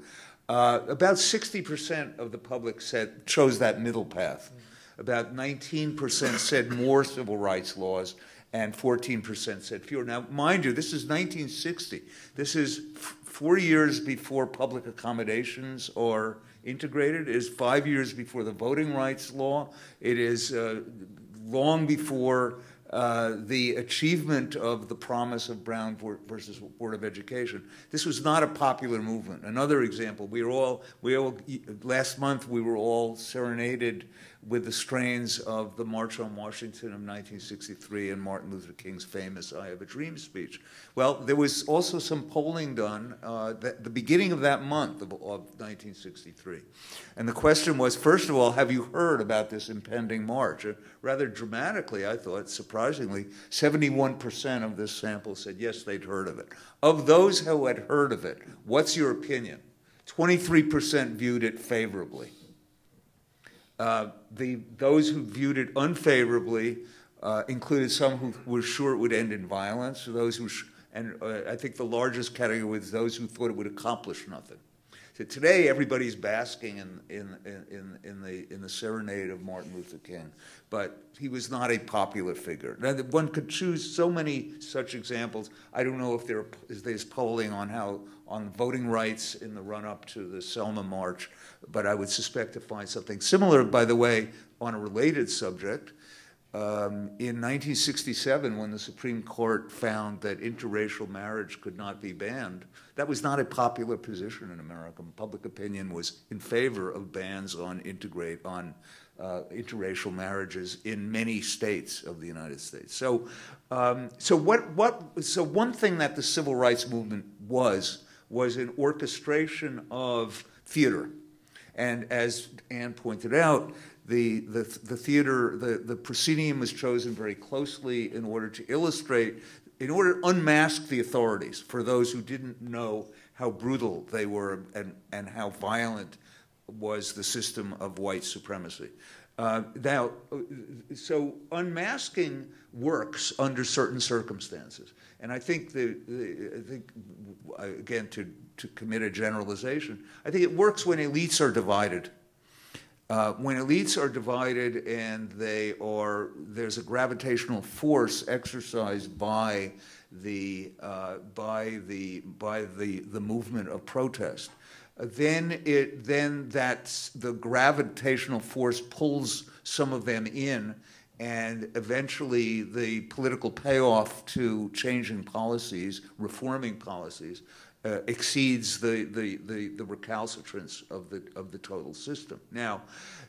About 60% of the public chose that middle path. About 19% said more civil rights laws, and 14% said fewer. Now, mind you, this is 1960. This is 4 years before public accommodations are integrated. It is 5 years before the voting rights law. It is long before the achievement of the promise of Brown versus Board of Education. This was not a popular movement. Another example, last month we were all serenaded with the strains of the March on Washington of 1963 and Martin Luther King's famous I Have a Dream speech. Well, there was also some polling done at the beginning of that month of 1963. And the question was, first of all, have you heard about this impending march? Rather dramatically, I thought, surprisingly, 71% of this sample said yes, they'd heard of it. Of those who had heard of it, what's your opinion? 23% viewed it favorably. Those who viewed it unfavorably included some who were sure it would end in violence, those who, I think the largest category was those who thought it would accomplish nothing. So today, everybody's basking in the serenade of Martin Luther King, but he was not a popular figure. Now, one could choose so many such examples. I don't know if there's polling on voting rights in the run-up to the Selma March, but I would suspect to find something similar. By the way, on a related subject, in 1967, when the Supreme Court found that interracial marriage could not be banned, that was not a popular position in America. Public opinion was in favor of bans on interracial marriages in many states of the United States. So, so one thing that the civil rights movement was an orchestration of theater, and as Anne pointed out, the theater, the proscenium was chosen very closely in order to illustrate, in order to unmask the authorities for those who didn't know how brutal they were and how violent was the system of white supremacy. So unmasking works under certain circumstances, and I think again to commit a generalization, I think it works when elites are divided. When elites are divided and there's a gravitational force exercised by the movement of protest, then the gravitational force pulls some of them in, and eventually the political payoff to changing policies, reforming policies, exceeds the recalcitrance of the total system. Now,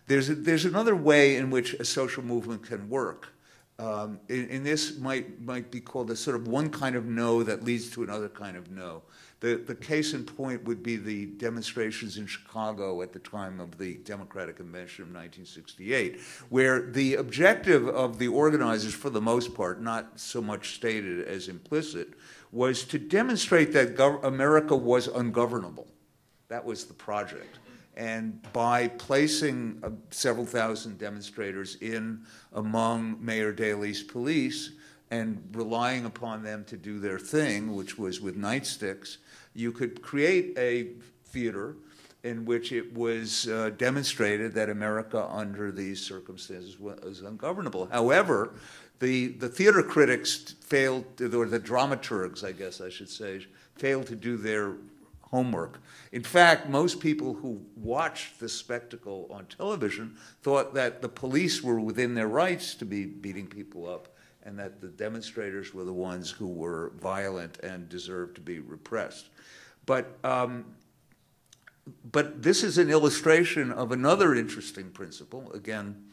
there's another way in which a social movement can work. And this might be called a sort of one kind of no that leads to another kind of no. The case in point would be the demonstrations in Chicago at the time of the Democratic Convention of 1968, where the objective of the organizers, for the most part, not so much stated as implicit, was to demonstrate that America was ungovernable. That was the project. And by placing several thousand demonstrators in among Mayor Daley's police and relying upon them to do their thing, which was with nightsticks, you could create a theater in which it was demonstrated that America under these circumstances was ungovernable. However, the theater critics failed, or the dramaturgs, I guess I should say, failed to do their homework. In fact, most people who watched this spectacle on television thought that the police were within their rights to be beating people up, and that the demonstrators were the ones who were violent and deserved to be repressed. But this is an illustration of another interesting principle. Again,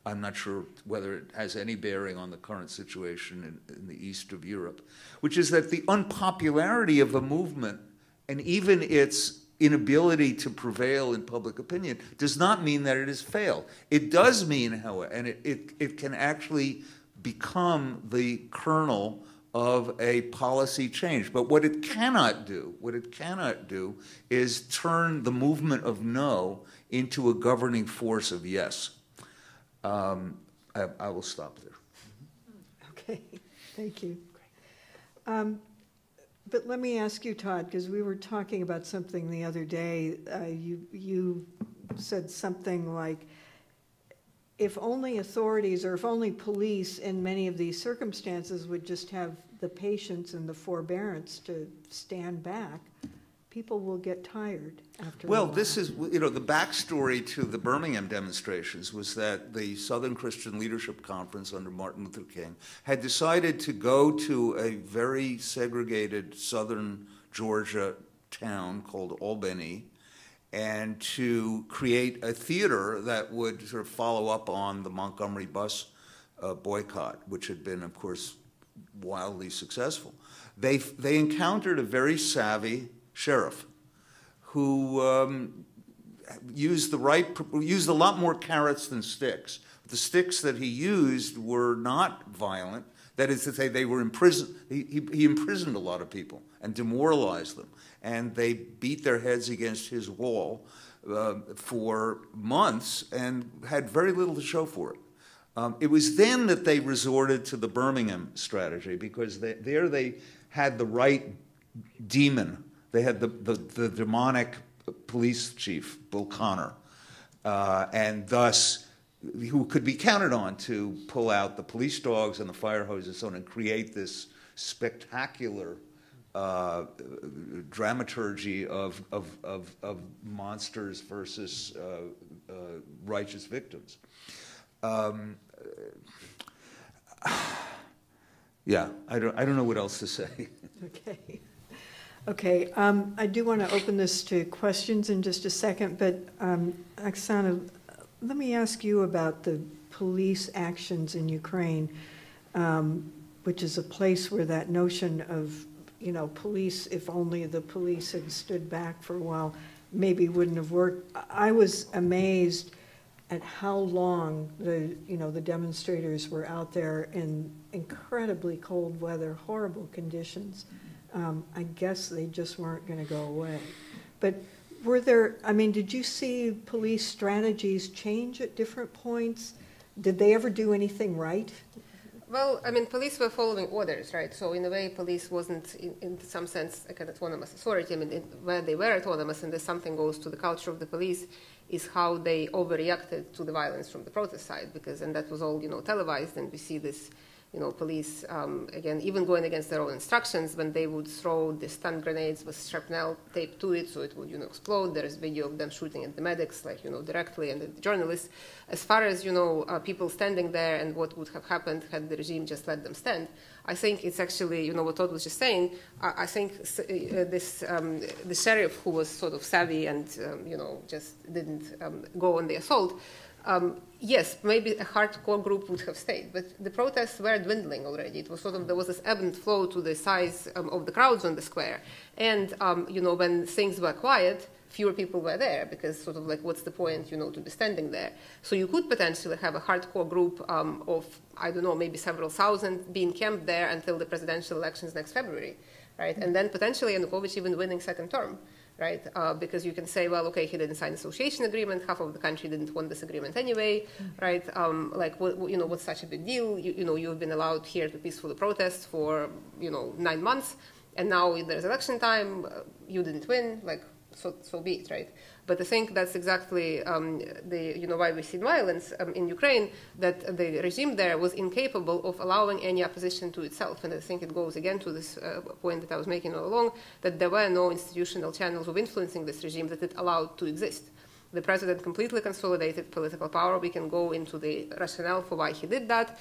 I'm not sure whether it has any bearing on the current situation in the east of Europe, which is that the unpopularity of a movement and even its inability to prevail in public opinion does not mean that it has failed. It does mean, however, and it can actually become the kernel of a policy change. But what it cannot do is turn the movement of no into a governing force of yes. I will stop there. Okay, thank you. But let me ask you, Todd, because we were talking about something the other day. You said something like, if only authorities or if only police in many of these circumstances would just have the patience and the forbearance to stand back, people will get tired after a while. This is, the backstory to the Birmingham demonstrations was that the Southern Christian Leadership Conference under Martin Luther King had decided to go to a very segregated southern Georgia town called Albany and to create a theater that would sort of follow up on the Montgomery bus boycott, which had been, of course, wildly successful. They encountered a very savvy sheriff who used a lot more carrots than sticks. The sticks that he used were not violent. That is to say, they were imprisoned. He imprisoned a lot of people and demoralized them, and they beat their heads against his wall for months and had very little to show for it. It was then that they resorted to the Birmingham strategy, because there they had the right demon. They had the demonic police chief, Bill Connor, and thus who could be counted on to pull out the police dogs and the fire hoses and so on and create this spectacular dramaturgy of monsters versus righteous victims. Yeah, I don't know what else to say. Okay. Okay, I do want to open this to questions in just a second, but Oksana, let me ask you about the police actions in Ukraine, which is a place where that notion of, police, if only the police had stood back for a while, maybe wouldn't have worked. I was amazed at how long the demonstrators were out there in incredibly cold weather, horrible conditions. I guess they just weren't going to go away. But did you see police strategies change at different points? Did they ever do anything right? Well, police were following orders, right? So in a way, police wasn't, in some sense, like an autonomous authority. Where they were autonomous, and there's something goes to the culture of the police, is how they overreacted to the violence from the protest side, and that was all, televised, and we see this, police, again, even going against their own instructions when they would throw the stun grenades with shrapnel taped to it so it would, explode. There's video of them shooting at the medics, directly, and at the journalists. As far as, people standing there and what would have happened had the regime just let them stand, I think it's actually, what Todd was just saying, I think the sheriff who was sort of savvy and, just didn't go on the assault, yes, maybe a hardcore group would have stayed, but the protests were dwindling already. It was there was this ebb and flow to the size of the crowds on the square. And, when things were quiet, fewer people were there because what's the point, to be standing there? So you could potentially have a hardcore group of, I don't know, maybe several thousand being camped there until the presidential elections next February, right? And then potentially Yanukovych even winning second term. Right, because you can say, well, okay, he didn't sign an association agreement. Half of the country didn't want this agreement anyway, right? What's such a big deal? You've been allowed here to peacefully protest for 9 months, and now there's election time. You didn't win, so be it, right? But I think that's exactly why we see violence in Ukraine, that the regime there was incapable of allowing any opposition to itself. And I think it goes again to this point that I was making all along, that there were no institutional channels of influencing this regime that it allowed to exist. The president completely consolidated political power. We can go into the rationale for why he did that,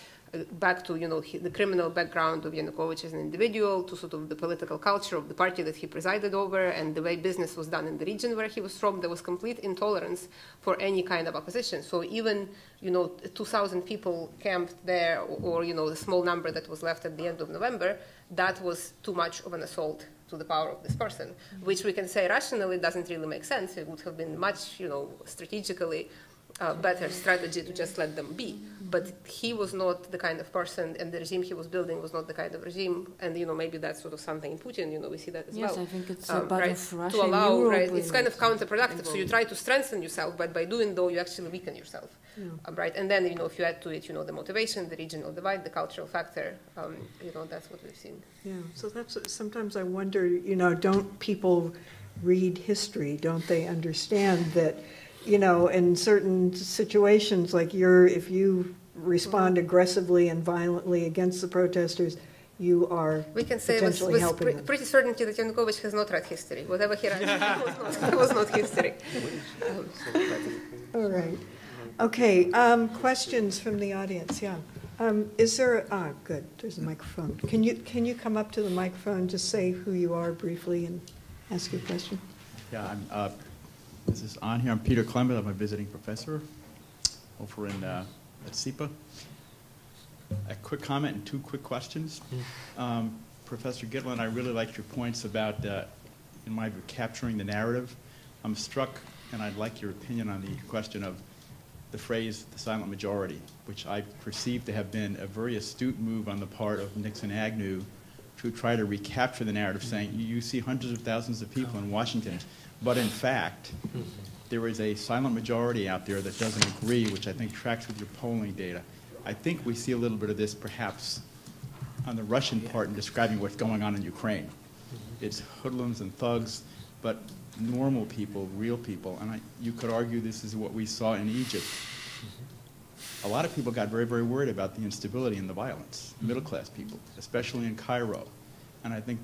back to the criminal background of Yanukovych as an individual, to sort of the political culture of the party that he presided over, and the way business was done in the region where he was from. There was complete intolerance for any kind of opposition. So even 2,000 people camped there, or the small number that was left at the end of November, that was too much of an assault to the power of this person, which we can say rationally doesn't really make sense. It would have been much, strategically better strategy to just let them be. But he was not the kind of person, and the regime he was building was not the kind of regime. And maybe that's sort of something in Putin. We see that as well. Yes, I think it's a part of Russia. To allow, Europe, right? It's kind of counterproductive. So you try to strengthen yourself, but by doing though, you actually weaken yourself, right? And then if you add to it, the motivation, the regional divide, the cultural factor, that's what we've seen. Yeah. So that's sometimes I wonder. Don't people read history? Don't they understand that? In certain situations, like if you respond aggressively and violently against the protesters, you are we can say potentially helping them. Pretty certainty that Yanukovych has not read history. Whatever he read was not history. All right. Okay. Questions from the audience? Yeah. Is there? Good. There's a microphone. Can you come up to the microphone? Just say who you are briefly and ask your question. Yeah. This is on here. I'm Peter Clement. I'm a visiting professor over at SIPA. A quick comment and two quick questions. Professor Gitlin, I really liked your points about, in my view, capturing the narrative. I'm struck, and I'd like your opinion on the question of the phrase, the silent majority, which I perceive to have been a very astute move on the part of Nixon Agnew to try to recapture the narrative, saying, you see hundreds of thousands of people in Washington, but in fact, there is a silent majority out there that doesn't agree, which I think tracks with your polling data. I think we see a little bit of this perhaps on the Russian part in describing what's going on in Ukraine. It's hoodlums and thugs, but normal people, real people, and you could argue this is what we saw in Egypt. A lot of people got very, very worried about the instability and the violence, middle-class people, especially in Cairo. And I think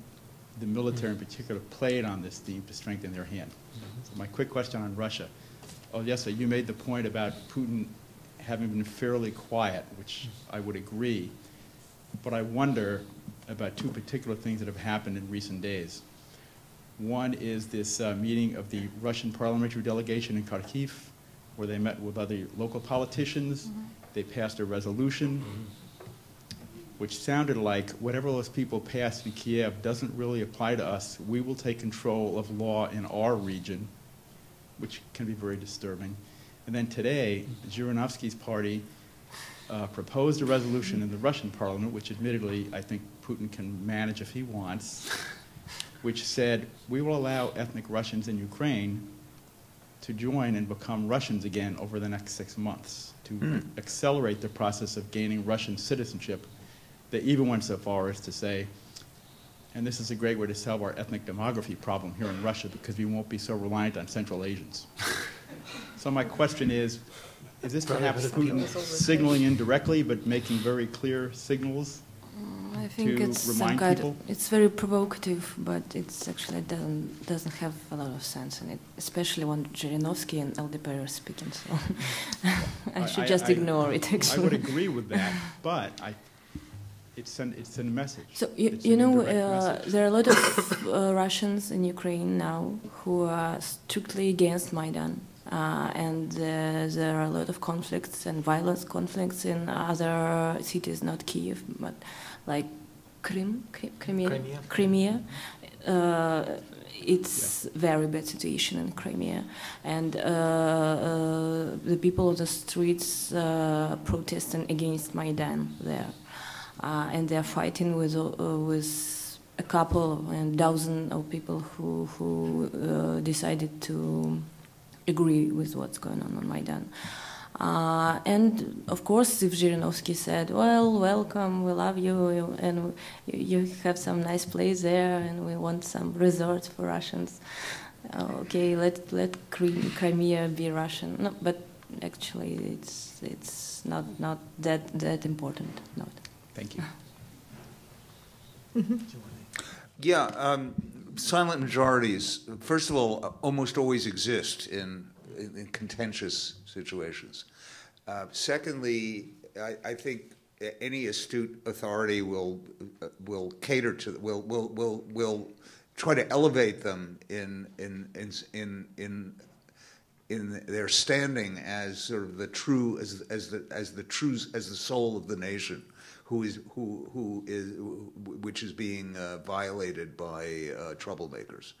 the military in particular played on this theme to strengthen their hand. So my quick question on Russia. Olesya, you made the point about Putin having been fairly quiet, which I would agree. But I wonder about two particular things that have happened in recent days. One is this meeting of the Russian parliamentary delegation in Kharkiv, where they met with other local politicians. They passed a resolution, which sounded like whatever those people passed in Kiev doesn't really apply to us. We will take control of law in our region, which can be very disturbing. And then today, Zhirinovsky's party proposed a resolution in the Russian parliament, which admittedly I think Putin can manage if he wants, which said we will allow ethnic Russians in Ukraine to join and become Russians again over the next 6 months, to accelerate the process of gaining Russian citizenship. They even went so far as to say, and this is a great way to solve our ethnic demography problem here in Russia because we won't be so reliant on Central Asians. So my question is this perhaps Putin signaling indirectly but making very clear signals I think to it's some remind kind people? it's very provocative, but it's actually doesn't have a lot of sense in it, especially when Zhirinovsky and LDP are speaking. So I should just ignore it. Actually, I would agree with that, but it's a message. So It's you an know, indirect message. there are a lot of Russians in Ukraine now who are strictly against Maidan. And there are a lot of conflicts and violent conflicts in other cities, not Kiev, but like Crimea. It's very bad situation in Crimea, and the people on the streets protesting against Maidan there, and they're fighting with a couple and dozen of people who decided to agree with what's going on Maidan. And of course, if Zhirinovsky said, well, welcome, we love you, and you have some nice place there, and we want some resorts for Russians, okay, let Crimea be Russian. No, but actually, it's not that important. Not. Thank you. Yeah, silent majorities, first of all, almost always exist in contentious situations. Secondly, I think any astute authority will cater to, will try to elevate them in their standing as sort of the true, as the soul of the nation, which is being violated by troublemakers.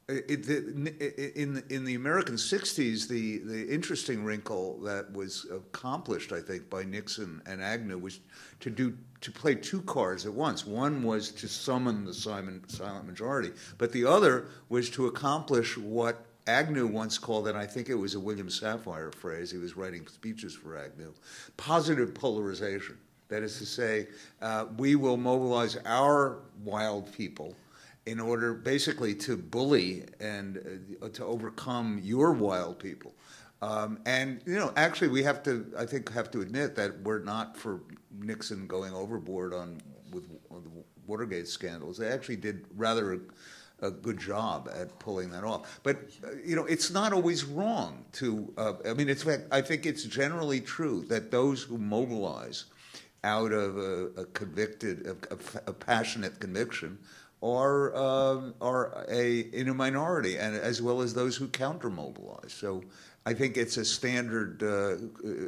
In the American 60s, the interesting wrinkle that was accomplished, I think, by Nixon and Agnew was to play two cards at once. One was to summon the silent majority, but the other was to accomplish what Agnew once called, and I think it was a William Safire phrase, he was writing speeches for Agnew, positive polarization. That is to say, we will mobilize our wild people in order basically to bully and to overcome your wild people. And, you know, actually we have to admit that we're not for Nixon going overboard with the Watergate scandals. They actually did rather a good job at pulling that off. But, you know, it's not always wrong to, I mean, I think it's generally true that those who mobilize out of a passionate conviction are in a minority, and as well as those who counter-mobilize. So I think it's a standard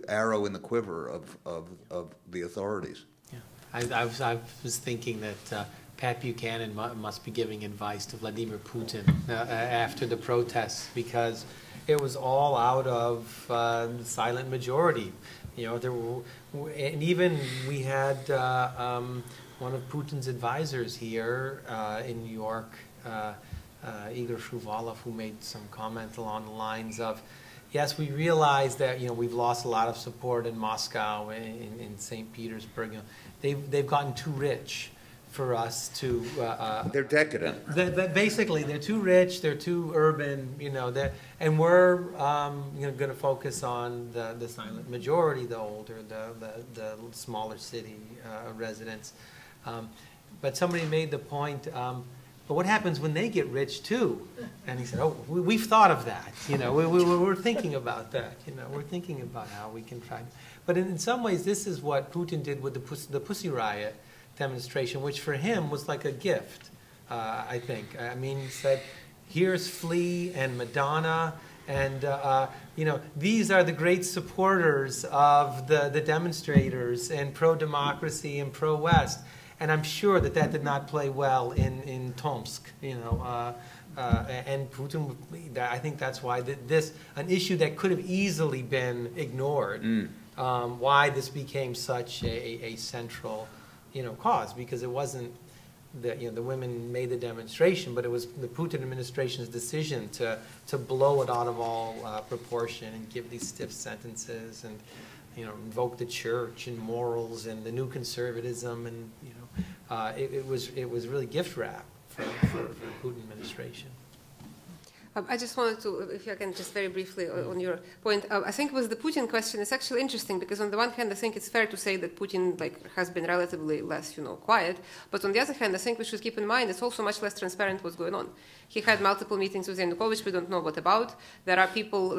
arrow in the quiver of the authorities. Yeah, I was thinking that Pat Buchanan must be giving advice to Vladimir Putin after the protests, because it was all out of the silent majority. You know, there were, and even we had one of Putin's advisors here in New York, Igor Shuvalov, who made some comment along the lines of, yes, we realize that we've lost a lot of support in Moscow, in St. Petersburg. They've gotten too rich for us to. They're decadent. Basically, they're too rich. They're too urban. And we're going to focus on the silent majority, the older, the smaller city residents. But somebody made the point. But what happens when they get rich too? And he said, "Oh, we've thought of that. We're thinking about that. We're thinking about how we can try." But in some ways, this is what Putin did with the Pussy Riot demonstration, which for him was like a gift. I think. I mean, he said, "Here's Flea and Madonna, and these are the great supporters of the demonstrators and pro-democracy and pro-West." And I'm sure that did not play well in Tomsk, and Putin. I think that's why an issue that could have easily been ignored, why this became such a central, cause, because it wasn't the women made the demonstration, but it was the Putin administration's decision to blow it out of all proportion and give these stiff sentences and invoke the church and morals and the new conservatism, and it was really gift wrap for the Putin administration. I just wanted to, if I can just very briefly on your point, I think with the Putin question, it's actually interesting because on the one hand, I think it's fair to say that Putin has been relatively less, quiet. But on the other hand, I think we should keep in mind it's also much less transparent what's going on. He had multiple meetings with Yanukovych. We don't know what about. There are people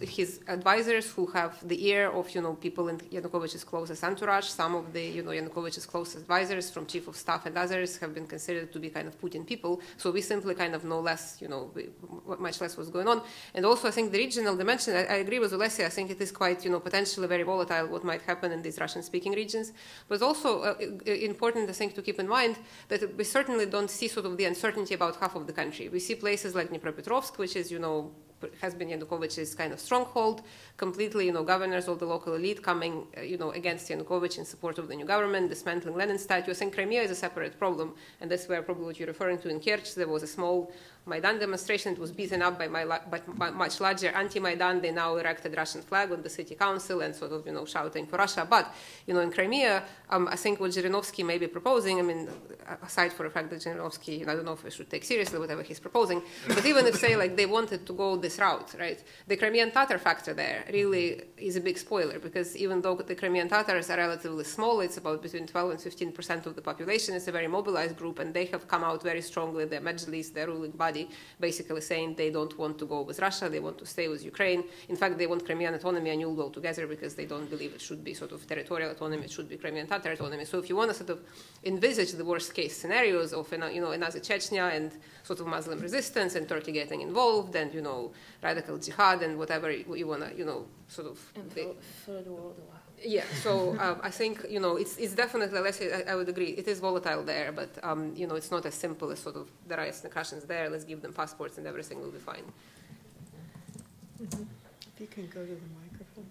his advisors who have the ear of people in Yanukovych's closest entourage. Some of the Yanukovych's closest advisors, from chief of staff and others, have been considered to be kind of Putin people. So we simply kind of know less, much less what's going on. And also, I think the regional dimension. I agree with Olesya. I think it is quite potentially very volatile what might happen in these Russian-speaking regions. But it's also important, I think, to keep in mind that we certainly don't see sort of the uncertainty about half of the country. We see places like Dnipropetrovsk, which is, has been Yanukovych's kind of stronghold, completely, governors of the local elite coming, against Yanukovych in support of the new government, dismantling Lenin statue. I think Crimea is a separate problem, and that's where probably what you're referring to in Kerch. There was a small Maidan demonstration. It was beaten up by much larger anti-Maidan. They now erected Russian flag on the city council and sort of, shouting for Russia. But, in Crimea, I think what Zhirinovsky may be proposing, I mean, aside for the fact that Zhirinovsky, I don't know if we should take seriously whatever he's proposing, but even if, say, they wanted to go this route, right, the Crimean Tatar factor there really is a big spoiler, because even though the Crimean Tatars are relatively small, it's about between 12 and 15% of the population, it's a very mobilized group, and they have come out very strongly, their Majlis, their ruling body, basically saying they don't want to go with Russia, they want to stay with Ukraine. In fact, they want Crimean autonomy and Yulgo together because they don't believe it should be sort of territorial autonomy, it should be Crimean Tatar autonomy. So if you want to sort of envisage the worst case scenarios of, another Chechnya and sort of Muslim resistance and Turkey getting involved and, radical jihad and whatever you want to, sort of... And Third World War. Yeah, so I think, it's definitely, I would agree, it is volatile there, but, it's not as simple as sort of there are ethnic Russians there, let's give them passports and everything will be fine. Mm-hmm. If you can go to the microphone.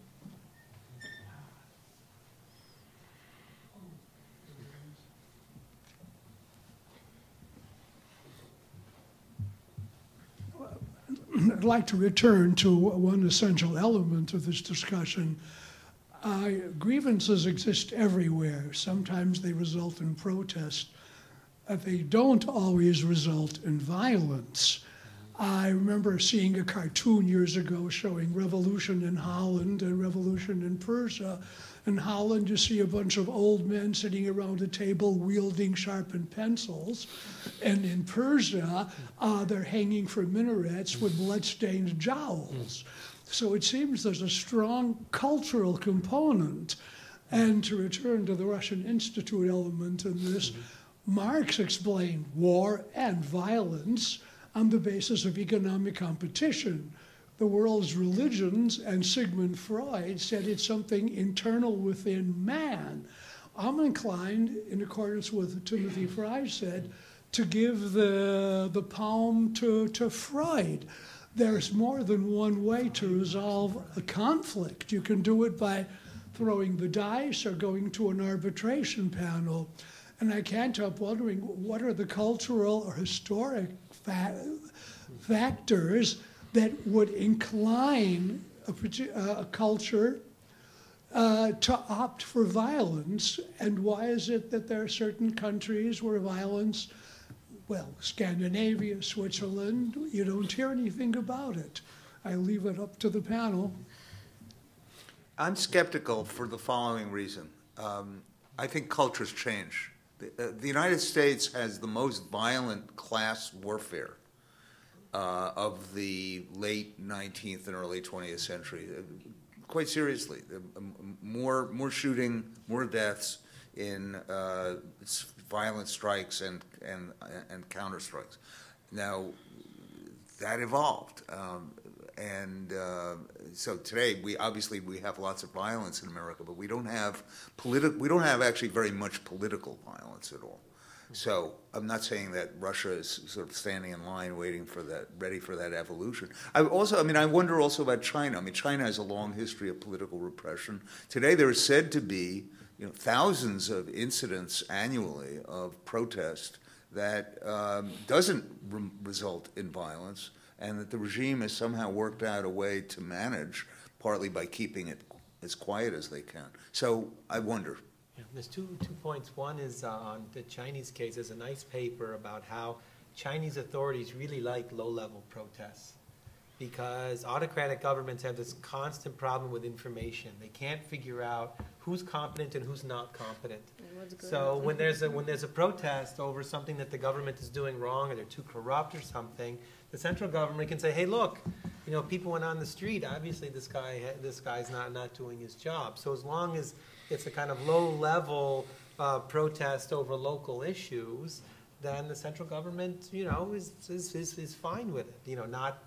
I'd like to return to one essential element of this discussion. Grievances exist everywhere. Sometimes they result in protest. They don't always result in violence. I remember seeing a cartoon years ago showing revolution in Holland and revolution in Persia. In Holland, you see a bunch of old men sitting around a table wielding sharpened pencils. And in Persia, they're hanging from minarets with blood-stained jowls. So it seems there's a strong cultural component. And to return to the Russian Institute element in this, Marx explained war and violence on the basis of economic competition. The world's religions, and Sigmund Freud said it's something internal within man. I'm inclined, in accordance with what Timothy Frye said, to give the palm to Freud. There's more than one way to resolve a conflict. You can do it by throwing the dice or going to an arbitration panel. And I can't help wondering, what are the cultural or historic factors that would incline a culture to opt for violence? And why is it that there are certain countries where violence, well, Scandinavia, Switzerland, you don't hear anything about it? I leave it up to the panel. I'm skeptical for the following reason. I think cultures change. The United States has the most violent class warfare of the late 19th and early 20th century. Quite seriously, more shooting, more deaths in violent strikes and counter strikes. Now, that evolved, so today we have lots of violence in America, but we don't have actually very much political violence at all. So I'm not saying that Russia is sort of standing in line, waiting for that, ready for that evolution. I wonder also about China. I mean, China has a long history of political repression. Today, there is said to be, thousands of incidents annually of protest that doesn't result in violence, and that the regime has somehow worked out a way to manage, partly by keeping it as quiet as they can. So I wonder. Yeah, there's two points. One is on the Chinese case. There's a nice paper about how Chinese authorities really like low-level protests because autocratic governments have this constant problem with information. They can't figure out who's competent and who's not competent. So when there's a protest over something that the government is doing wrong or they're too corrupt or something, the central government can say, hey, look, people went on the street. Obviously, this guy's not doing his job. So as long as it's a kind of low-level protest over local issues, then the central government, is fine with it. Not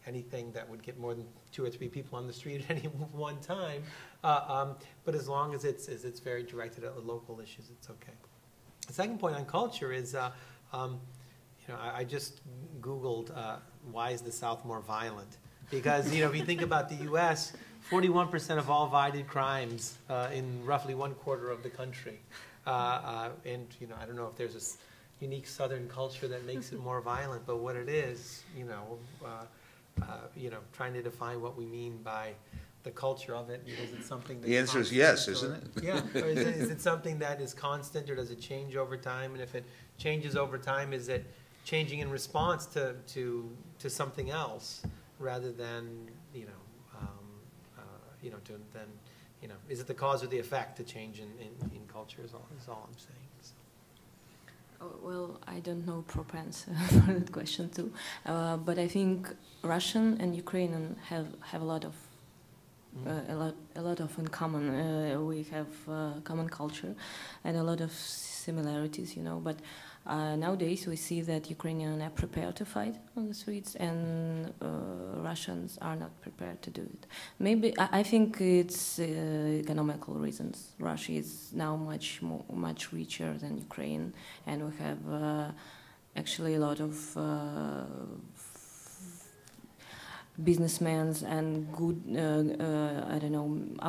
anything that would get more than 2 or 3 people on the street at any one time, but as long as it's very directed at local issues, it's okay. The second point on culture is, I just Googled why is the South more violent? Because if you think about the U.S., 41% of all violent crimes in roughly 1/4 of the country, and I don't know if there's a unique Southern culture that makes it more violent, but what it is, trying to define what we mean by the culture of it, because it's something that's the answer is yes, isn't it? Yeah. Or is it something that is constant, or does it change over time? And if it changes over time, is it changing in response to something else rather than is it the cause or the effect to change in culture? Is all I'm saying. So. Oh, well, I don't know proper answer for that question too, but I think Russian and Ukrainian have a lot of in common. We have common culture and a lot of similarities, but nowadays we see that Ukrainians are prepared to fight on the streets and Russians are not prepared to do it. Maybe I think it's economical reasons. Russia is now much richer than Ukraine, and we have actually a lot of businessmen and good,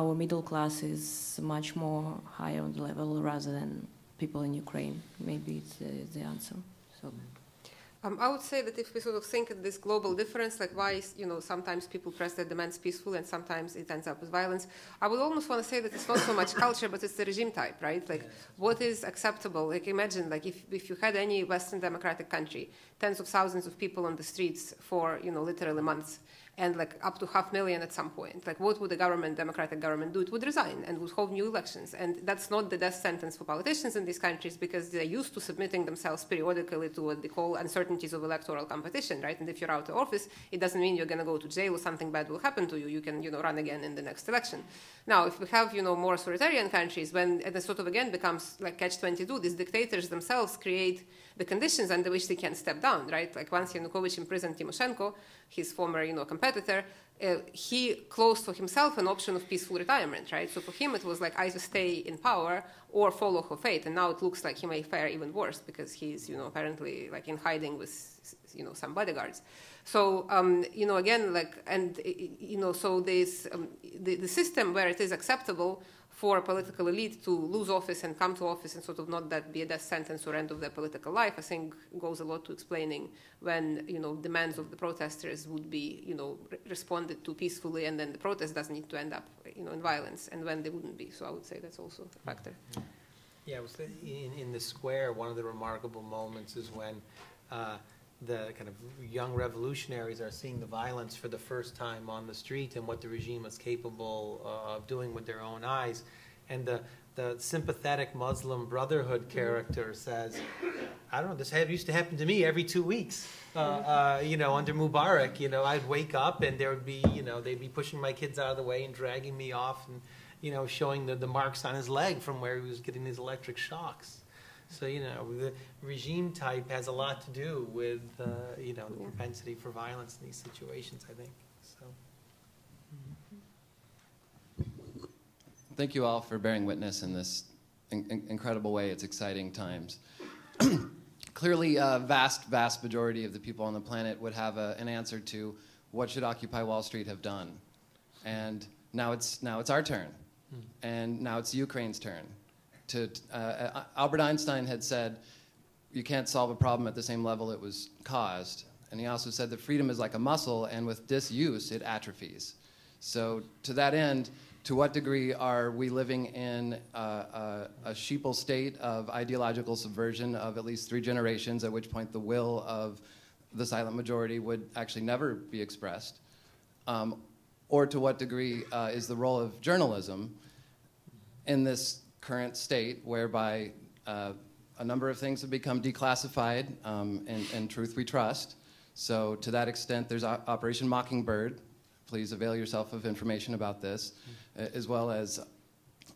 our middle class is much more higher on the level rather than people in Ukraine. Maybe it's the answer. So. I would say that if we sort of think of this global difference, like why, sometimes people press their demands peaceful and sometimes it ends up with violence, I would almost want to say that it's not so much culture, but it's the regime type, right? Like, what is acceptable? Like, imagine, like, if you had any Western democratic country, tens of thousands of people on the streets for, literally months, and like up to 500,000 at some point, like what would the democratic government do? It would resign and would hold new elections. And that's not the death sentence for politicians in these countries because they're used to submitting themselves periodically to what they call uncertainties of electoral competition, right? And if you're out of office, it doesn't mean you're going to go to jail or something bad will happen to you. You can, run again in the next election. Now, if we have, more authoritarian countries, when it sort of again becomes like catch-22, these dictators themselves create the conditions under which they can step down, right? Like once Yanukovych imprisoned Timoshenko, his former, competitor, he closed for himself an option of peaceful retirement, right? So for him, it was like either stay in power or follow her fate. And now it looks like he may fare even worse because he's, apparently like in hiding with, some bodyguards. So, again, like, and, so this, the system where it is acceptable for a political elite to lose office and come to office and sort of not that be a death sentence or end of their political life, I think goes a lot to explaining when, demands of the protesters would be, responded to peacefully, and then the protest doesn't need to end up, in violence, and when they wouldn't be. So I would say that's also a factor. Yeah, it was in the square, one of the remarkable moments is when the kind of young revolutionaries are seeing the violence for the first time on the street and what the regime is capable of doing with their own eyes. And the sympathetic Muslim Brotherhood character says, I don't know, this used to happen to me every 2 weeks. Under Mubarak, I'd wake up and there would be, they'd be pushing my kids out of the way and dragging me off and, showing the marks on his leg from where he was getting these electric shocks. So, the regime type has a lot to do with, the propensity for violence in these situations, I think. So. Thank you all for bearing witness in this incredible way. It's exciting times. Clearly, a vast majority of the people on the planet would have an answer to what should Occupy Wall Street have done. And now it's our turn. And now it's Ukraine's turn. Albert Einstein had said, you can't solve a problem at the same level it was caused. And he also said that freedom is like a muscle, and with disuse, it atrophies. So to that end, to what degree are we living in a sheeple state of ideological subversion of at least 3 generations, at which point the will of the silent majority would actually never be expressed? Or to what degree is the role of journalism in this current state whereby a number of things have become declassified and truth we trust. So to that extent, there's Operation Mockingbird. Please avail yourself of information about this, as well as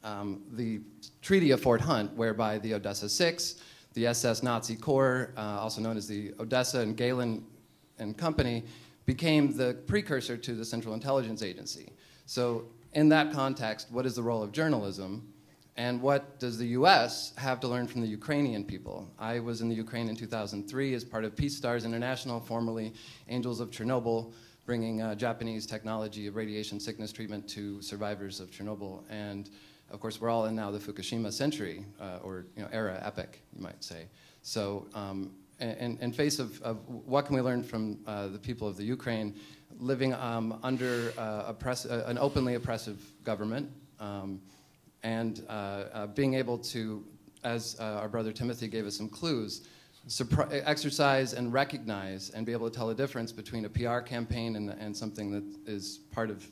the Treaty of Fort Hunt, whereby the Odessa Six, the SS Nazi Corps, also known as the Odessa and Gitlin and Company, became the precursor to the Central Intelligence Agency. So in that context, what is the role of journalism? And what does the U.S. have to learn from the Ukrainian people? I was in the Ukraine in 2003 as part of Peace Stars International, formerly Angels of Chernobyl, bringing Japanese technology of radiation sickness treatment to survivors of Chernobyl. And of course, we're all in now the Fukushima century, or era, epic, you might say. So in face of what can we learn from the people of the Ukraine living under an openly oppressive government, and being able to, as our brother Timothy gave us some clues, exercise and recognize and be able to tell the difference between a PR campaign and something that is part of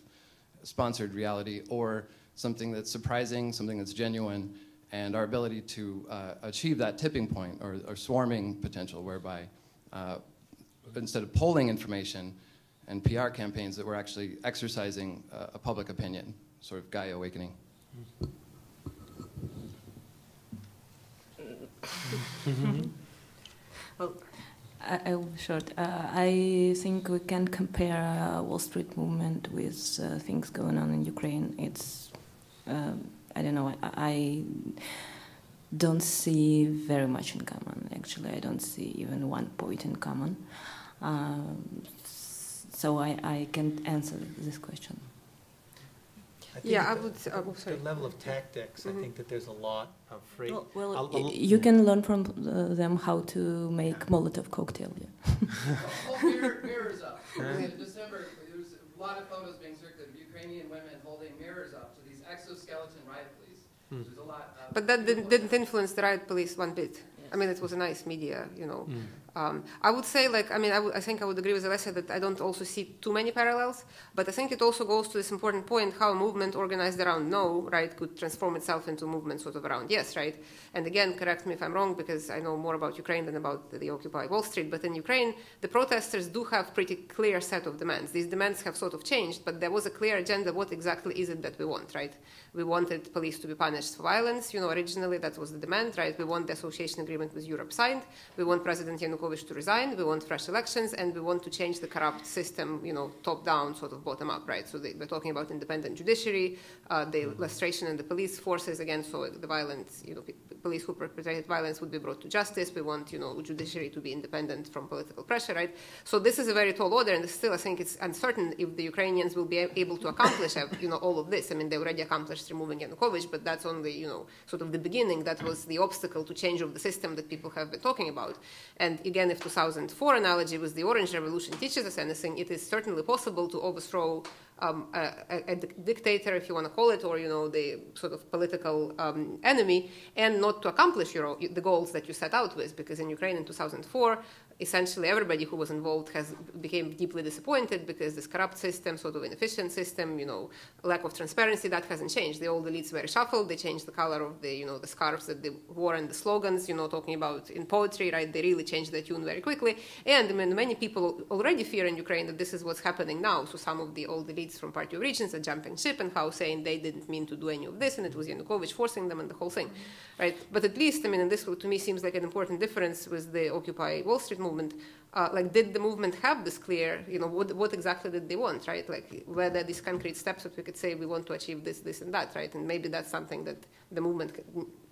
sponsored reality, or something that's surprising, something that's genuine, and our ability to achieve that tipping point or swarming potential, whereby instead of polling information and PR campaigns, that we're actually exercising a public opinion, sort of Gaia awakening. Well, I will be short. I think we can compare Wall Street movement with things going on in Ukraine. It's, I don't know, I don't see very much in common, actually. I don't see even one point in common. So I can't answer this question. I would. Sorry. The level of tactics. I think that there's a lot of free. Well, you can learn from them how to make Molotov cocktail. Yeah. Mirrors up. In December, there was a lot of photos being circulated of Ukrainian women holding mirrors up to these exoskeleton riot police. There's a lot. But that didn't influence the riot police one bit. I mean, it was a nice media, I would say, I think I would agree with Olesya that I don't also see too many parallels, but I think it also goes to this important point how a movement organized around no, right, could transform itself into a movement sort of around yes, right? And again, correct me if I'm wrong, because I know more about Ukraine than about the Occupy Wall Street, but in Ukraine, the protesters do have pretty clear set of demands. These demands have sort of changed, but there was a clear agenda. What exactly is it that we want, right? We wanted police to be punished for violence. Originally that was the demand, right? We want the association agreement with Europe signed. We want President Yanukovych Yanukovych to resign, we want fresh elections, and we want to change the corrupt system, top-down, sort of bottom-up, right? So we're talking about independent judiciary, the lustration and the police forces, again, so the violence, police who perpetrated violence would be brought to justice. We want, judiciary to be independent from political pressure, right? So this is a very tall order, and still I think it's uncertain if the Ukrainians will be able to accomplish, all of this. I mean, they already accomplished removing Yanukovych, but that's only, sort of the beginning. That was the obstacle to change of the system that people have been talking about. And again, if 2004 analogy with the Orange Revolution teaches us anything, it is certainly possible to overthrow a dictator, if you want to call it, or the sort of political enemy, and not to accomplish the goals that you set out with. Because in Ukraine in 2004, essentially everybody who was involved became deeply disappointed because this corrupt system, sort of inefficient system, lack of transparency, that hasn't changed. The old elites were reshuffled. They changed the color of the the scarves that they wore and the slogans, talking about in poetry, right? They really changed the tune very quickly. And many people already fear in Ukraine that this is what's happening now. So some of the old elites from Party of Regions are jumping ship and saying they didn't mean to do any of this, and it was Yanukovych forcing them and the whole thing, right? But at least, and this to me seems like an important difference with the Occupy Wall Street movement. Did the movement have this clear, what exactly did they want, right? Like, whether these concrete steps that we could say we want to achieve this, this, and that, right? And maybe that's something that the movement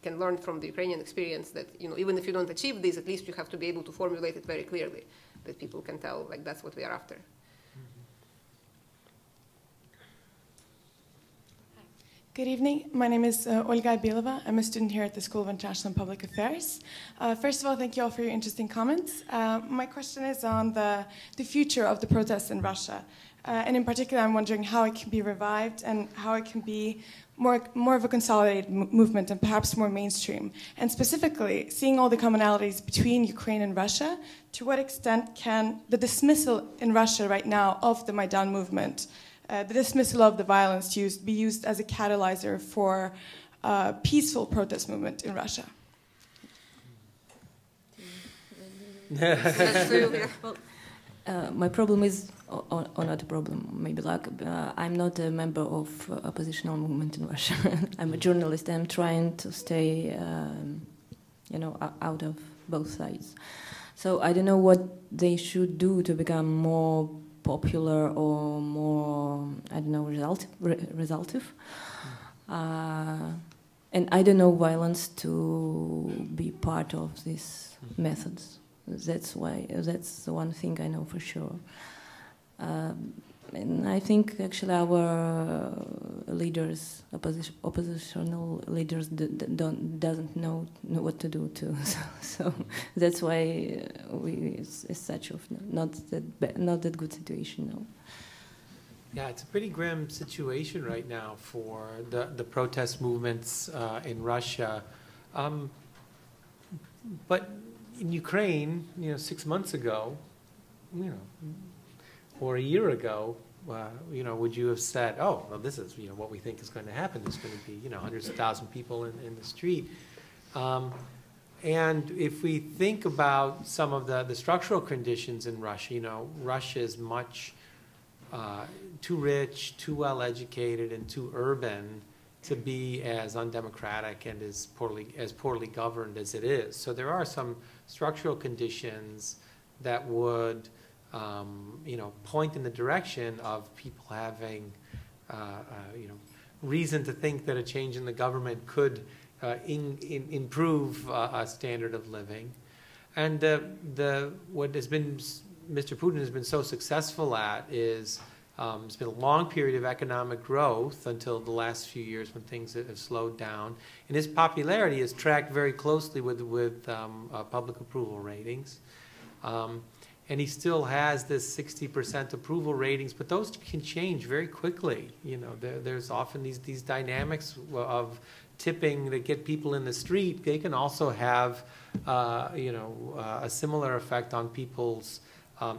can learn from the Ukrainian experience, that, even if you don't achieve these, at least you have to be able to formulate it very clearly, that people can tell, like, that's what we are after. Good evening. My name is Olga Bilova. I'm a student here at the School of International and Public Affairs. First of all, thank you all for your interesting comments. My question is on the future of the protests in Russia. And in particular, I'm wondering how it can be revived and how it can be more of a consolidated movement and perhaps more mainstream. And specifically, seeing all the commonalities between Ukraine and Russia, to what extent can the dismissal in Russia right now of the Maidan movement, the dismissal of the violence be used as a catalyzer for peaceful protest movement in Russia? My problem is, or not a problem, maybe luck. I'm not a member of oppositional movement in Russia. I'm a journalist. I'm trying to stay, out of both sides. So I don't know what they should do to become more popular or more, resultive. And I don't know violence to be part of these methods. That's the one thing I know for sure. And I think actually our leaders, oppositional leaders, doesn't know what to do too. So that's why it's such of not that good situation now. Yeah, it's a pretty grim situation right now for the protest movements in Russia. But in Ukraine, 6 months ago, or a year ago, would you have said, oh, well, this is, what we think is going to happen. There's going to be, hundreds of thousands of people in the street. And if we think about some of the structural conditions in Russia, Russia is much too rich, too well-educated, and too urban to be as undemocratic and as poorly governed as it is. So there are some structural conditions that would point in the direction of people having, reason to think that a change in the government could improve a standard of living. And what has been Mr. Putin has been so successful at is it's been a long period of economic growth until the last few years when things have slowed down. And his popularity is tracked very closely with public approval ratings. And he still has this 60% approval ratings, but those can change very quickly. There's often these dynamics of tipping that get people in the street. They can also have, a similar effect on people's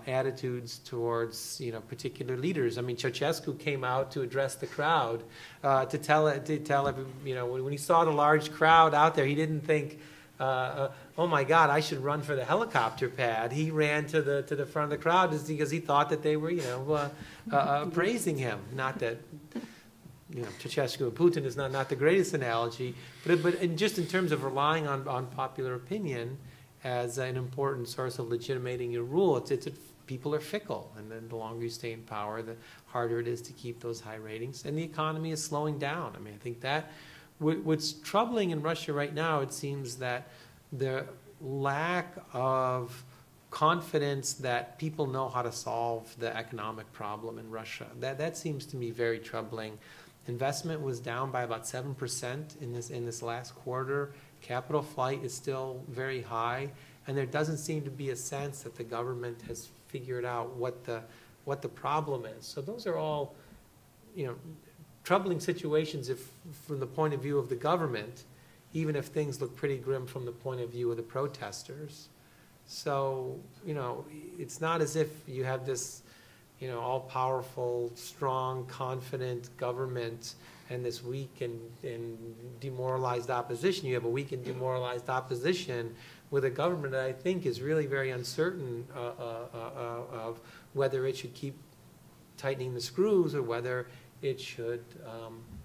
attitudes towards, particular leaders. I mean, Ceausescu came out to address the crowd, to tell when he saw the large crowd out there, he didn't think, oh my God, I should run for the helicopter pad. He ran to the front of the crowd because he thought that they were, praising him. Not that, Ceausescu and Putin is not the greatest analogy, but just in terms of relying on popular opinion as an important source of legitimating your rule. People are fickle, and then the longer you stay in power, the harder it is to keep those high ratings. And the economy is slowing down. I mean, I think that what's troubling in Russia right now, it seems that the lack of confidence that people know how to solve the economic problem in Russia, that seems to me very troubling. Investment was down by about 7% in this last quarter. Capital flight is still very high, and there doesn't seem to be a sense that the government has figured out what the problem is. So those are all, troubling situations if from the point of view of the government, even if things look pretty grim from the point of view of the protesters. So, it's not as if you have this, all-powerful, strong, confident government and this weak and demoralized opposition. You have a weak and demoralized opposition with a government that I think is really very uncertain of whether it should keep tightening the screws or whether it should,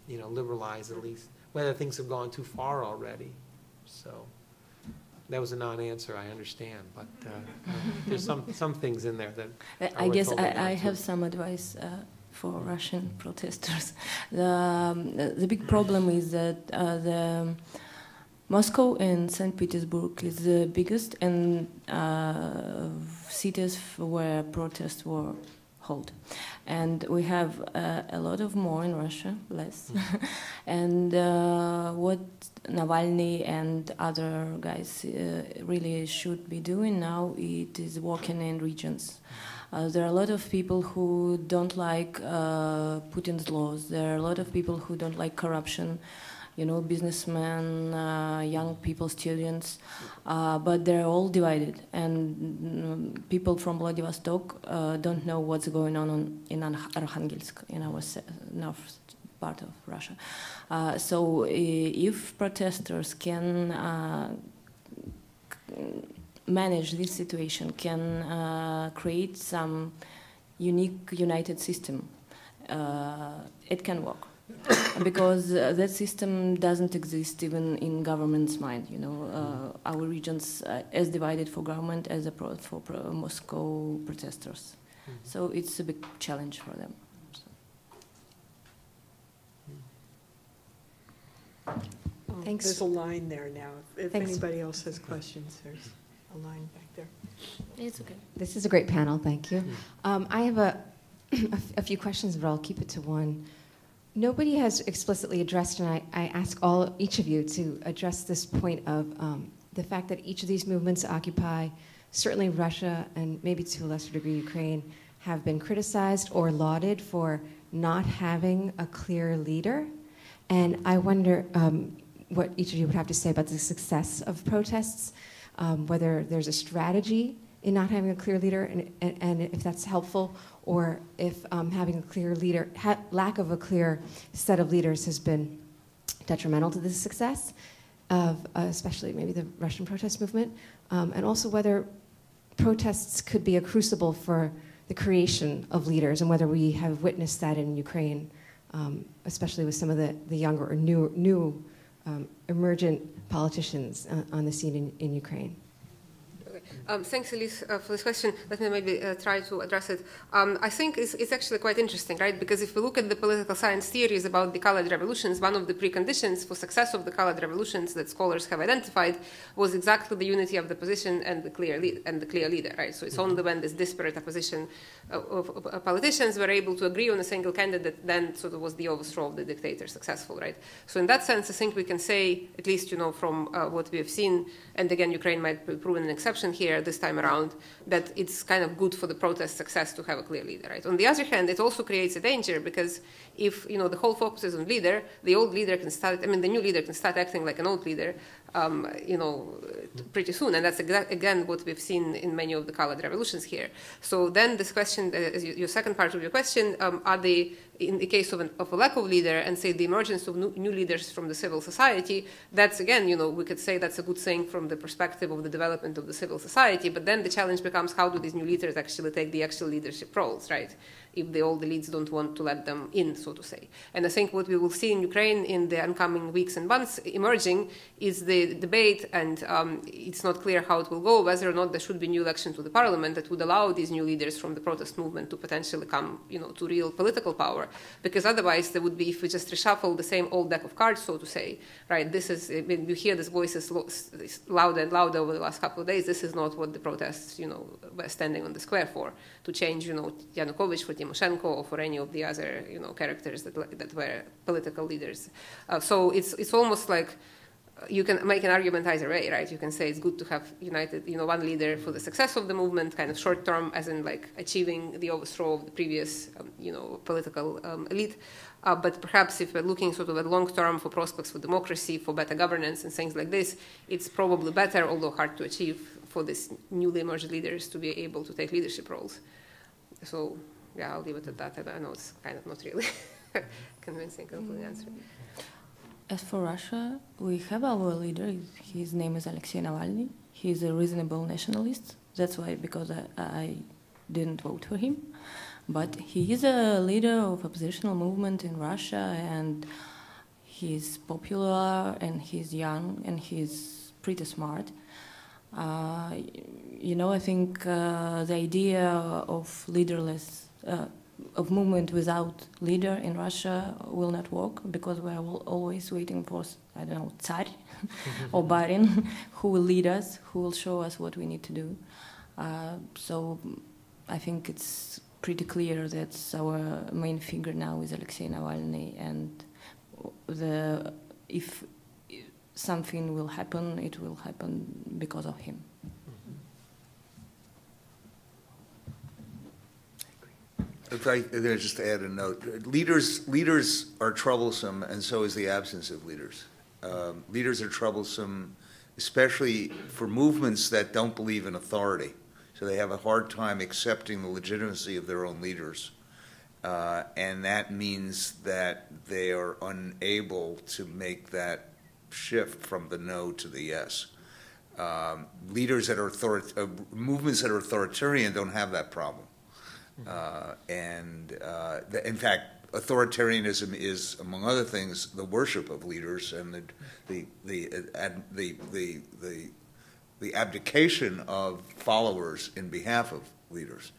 liberalize at least, whether things have gone too far already. So that was a non-answer, I understand, but there's some things in there that I guess I have some advice for Russian protesters. The big problem is that the Moscow and St. Petersburg is the biggest and cities where protests were held. And we have a lot of more in Russia, less. And what Navalny and other guys really should be doing now, it is working in regions. There are a lot of people who don't like Putin's laws. There are a lot of people who don't like corruption, businessmen, young people, students, but they're all divided. And people from Vladivostok don't know what's going on in Arkhangelsk, in our north part of Russia. So if protesters can manage this situation, can create some unique united system, it can work. Because that system doesn't exist even in government's mind. Our regions as divided for government as for Moscow protesters. So it's a big challenge for them. Thanks. There's a line there now. If anybody else has questions, there's a line back there. It's okay. This is a great panel. Thank you. I have a few questions, but I'll keep it to one. Nobody has explicitly addressed, and I ask each of you to address this point of the fact that each of these movements occupy, certainly Russia and maybe to a lesser degree Ukraine, have been criticized or lauded for not having a clear leader. And I wonder what each of you would have to say about the success of protests, whether there's a strategy in not having a clear leader, and if that's helpful, or if having a clear leader, lack of a clear set of leaders has been detrimental to the success of especially maybe the Russian protest movement, and also whether protests could be a crucible for the creation of leaders, and whether we have witnessed that in Ukraine, especially with some of the younger or new emergent politicians on the scene in Ukraine. Thanks, Elise, for this question. Let me maybe try to address it. I think it's actually quite interesting, right? Because if we look at the political science theories about the colored revolutions, one of the preconditions for success of the colored revolutions that scholars have identified was exactly the unity of the position and the clear leader, right? So it's only when this disparate opposition of politicians were able to agree on a single candidate, then sort of was the overthrow of the dictator successful, right? So in that sense, I think we can say, at least from what we have seen, and again, Ukraine might be proven an exception here this time around, that it's kind of good for the protest success to have a clear leader, right? On the other hand, it also creates a danger because if, the whole focus is on leader, the old leader can start, the new leader can start acting like an old leader, pretty soon. And that's again what we've seen in many of the colored revolutions here. So then this question, your second part of your question, are they, in the case of a lack of leader and say the emergence of new leaders from the civil society, that's again, we could say that's a good thing from the perspective of the development of the civil society, but then the challenge becomes how do these new leaders actually take the actual leadership roles, right? if all the elites don't want to let them in, so to say. And I think what we will see in Ukraine in the oncoming weeks and months emerging is the debate, and it's not clear how it will go, whether or not there should be new election to the parliament that would allow these new leaders from the protest movement to potentially come, to real political power. Because otherwise there would be, if we just reshuffle the same old deck of cards, so to say, right, this is, when you hear these voices louder and louder over the last couple of days, this is not what the protests, were standing on the square for, to change, Yanukovych for Tymoshenko or for any of the other, characters that were political leaders. So it's almost like you can make an argument either way, right? You can say it's good to have united, one leader for the success of the movement, kind of short term, as in like achieving the overthrow of the previous, political elite. But perhaps if we're looking sort of at long term for prospects for democracy, for better governance and things like this, it's probably better, although hard to achieve, for these newly emerged leaders to be able to take leadership roles. So, yeah, I'll leave it at that. And I know it's kind of not really convincing complete answer. As for Russia, we have our leader. His name is Alexei Navalny. He's a reasonable nationalist. That's why, because I didn't vote for him. But he is a leader of oppositional movement in Russia, and he's popular, and he's young, and he's pretty smart. I think the idea of leaderless, of movement without leader in Russia will not work, because we're always waiting for, Tsar or Barin, who will lead us, who will show us what we need to do. So I think it's pretty clear that our main figure now is Alexei Navalny, and if something will happen, it will happen because of him. If I just add a note, leaders are troublesome, and so is the absence of leaders. Leaders are troublesome, especially for movements that don't believe in authority. So they have a hard time accepting the legitimacy of their own leaders. And that means that they are unable to make that shift from the no to the yes. Leaders that are movements that are authoritarian don't have that problem. In fact, authoritarianism is, among other things, the worship of leaders and the abdication of followers in behalf of leaders.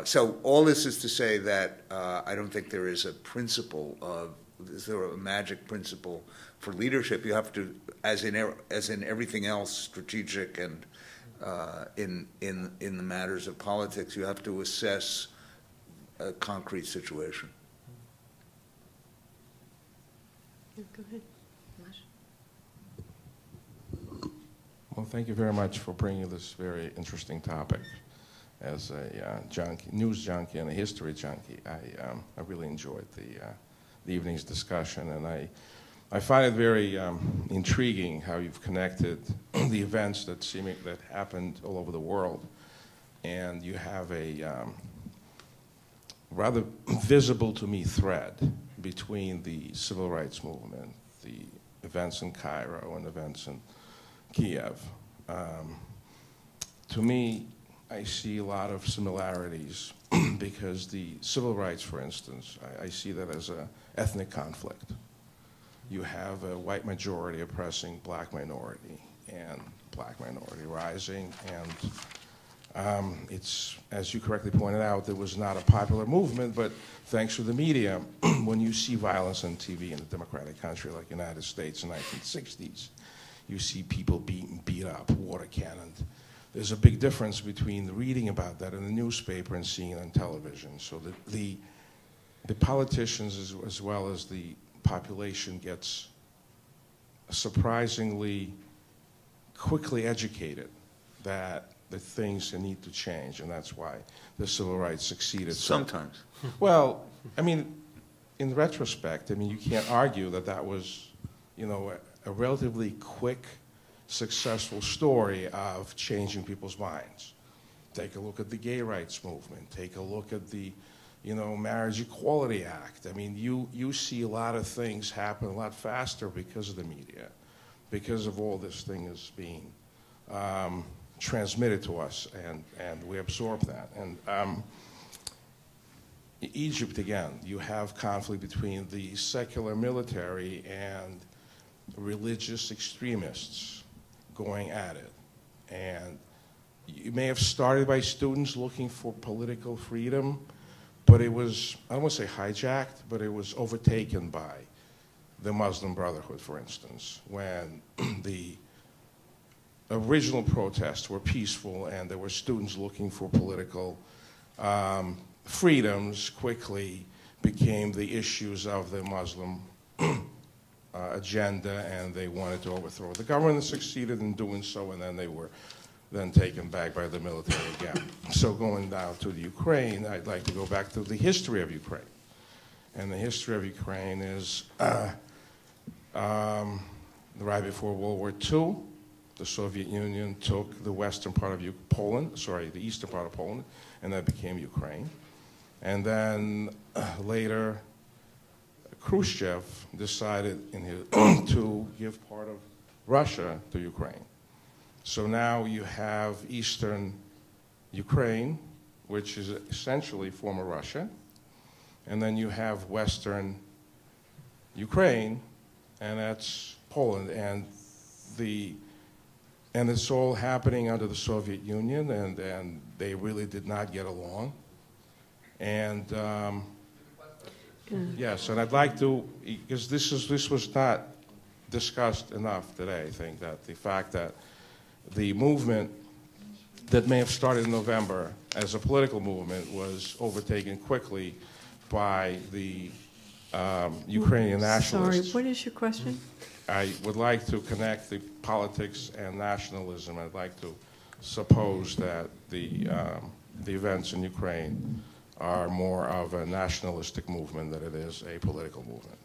So all this is to say that I don't think there is a principle is there a magic principle for leadership? You have to, as in everything else, strategic and in the matters of politics, you have to assess a concrete situation. Go ahead. Well, thank you very much for bringing this very interesting topic. As a news junkie and a history junkie, I really enjoyed the evening's discussion, and I find it very intriguing how you've connected the events that happened all over the world, and you have a rather visible to me thread between the civil rights movement, the events in Cairo and events in Kiev. To me, I see a lot of similarities because the civil rights, for instance, I see that as an ethnic conflict. You have a white majority oppressing black minority and black minority rising, and it's, as you correctly pointed out, it was not a popular movement, but thanks to the media, when you see violence on TV in a democratic country like the United States in the 1960s, you see people beat up, water cannoned. There's a big difference between reading about that in the newspaper and seeing it on television. So the politicians as well as the population gets surprisingly quickly educated that the things need to change, and that's why the civil rights succeeded. Sometimes. Well, I mean, in retrospect, I mean, you can't argue that was, a relatively quick, successful story of changing people's minds. Take a look at the gay rights movement. Take a look at the, Marriage Equality Act. I mean, you see a lot of things happen a lot faster because of the media, because of all this thing is being transmitted to us, and we absorb that. And Egypt again, you have conflict between the secular military and religious extremists going at it. And you may have started by students looking for political freedom, but it was, I don't want to say hijacked, but it was overtaken by the Muslim Brotherhood, for instance, when the original protests were peaceful and there were students looking for political freedoms, quickly became the issues of the Muslim agenda, and they wanted to overthrow the government and succeeded in doing so, and then they were then taken back by the military again. So going down to the Ukraine, I'd like to go back to the history of Ukraine. And the history of Ukraine is right before World War II, the Soviet Union took the western part of the eastern part of Poland, and that became Ukraine. And then later, Khrushchev decided to give part of Russia to Ukraine. So now you have eastern Ukraine, which is essentially former Russia, and then you have western Ukraine, and that's Poland. And it's all happening under the Soviet Union, and they really did not get along. And yes, and I'd like to, because this was not discussed enough today, I think, that the fact that the movement that may have started in November as a political movement was overtaken quickly by the Ukrainian nationalists. Sorry, what is your question? I would like to connect the politics and nationalism. I'd like to suppose that the events in Ukraine are more of a nationalistic movement than it is a political movement.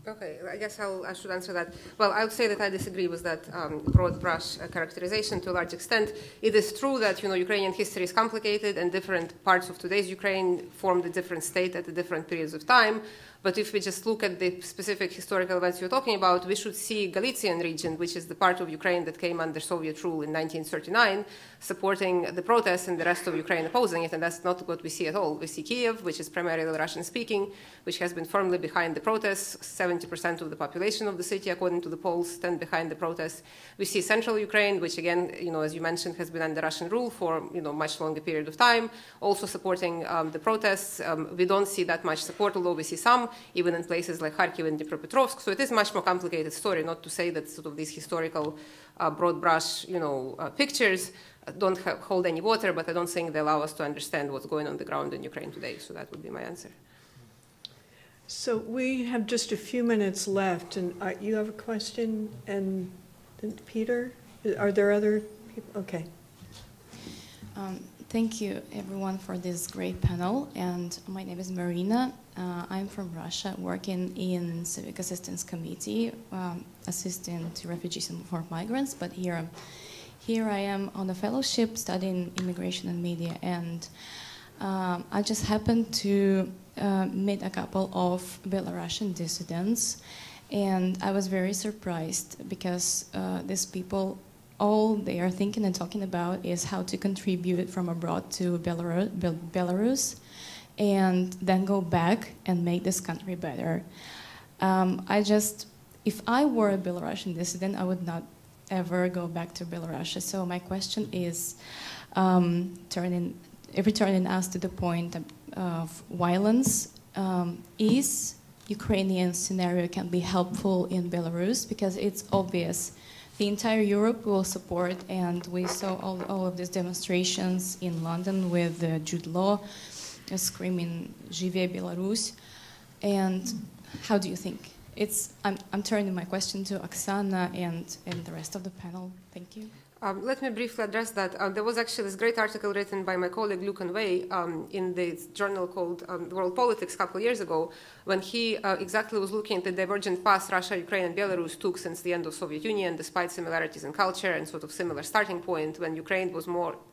Okay, I guess I should answer that. Well, I would say that I disagree with that broad brush characterization to a large extent. It is true that Ukrainian history is complicated, and different parts of today's Ukraine formed a different state at the different periods of time. But if we just look at the specific historical events you're talking about, we should see Galician region, which is the part of Ukraine that came under Soviet rule in 1939, supporting the protests, and the rest of Ukraine opposing it, and that's not what we see at all. We see Kiev, which is primarily Russian-speaking, which has been firmly behind the protests. 70% of the population of the city, according to the polls, stand behind the protests. We see central Ukraine, which again, as you mentioned, has been under Russian rule for much longer period of time, also supporting the protests. We don't see that much support, although we see some, even in places like Kharkiv and Dnipropetrovsk. So it is much more complicated story, not to say that sort of these historical broad brush, pictures don't hold any water, but I don't think they allow us to understand what's going on the ground in Ukraine today. So that would be my answer. So we have just a few minutes left, and you have a question, and Peter? Are there other people? Okay. Thank you, everyone, for this great panel. And my name is Marina. I'm from Russia, working in Civic Assistance Committee, assisting to refugees and former migrants. But here I am on a fellowship studying immigration and media. And I just happened to meet a couple of Belarusian dissidents. And I was very surprised because these people, all they are thinking and talking about is how to contribute from abroad to Belarus and then go back and make this country better. If I were a Belarusian dissident, I would not ever go back to Belarus. So my question is, returning us to the point of violence, is Ukrainian scenario can be helpful in Belarus? Because it's obvious the entire Europe will support, and we saw all of these demonstrations in London with Jude Law screaming "Живе Belarus." And how do you think? I'm turning my question to Oxana and the rest of the panel. Thank you. Let me briefly address that. There was actually this great article written by my colleague Luke Conway in the journal called World Politics a couple of years ago, when he exactly was looking at the divergent paths Russia, Ukraine, and Belarus took since the end of Soviet Union, despite similarities in culture and sort of similar starting point, when Ukraine was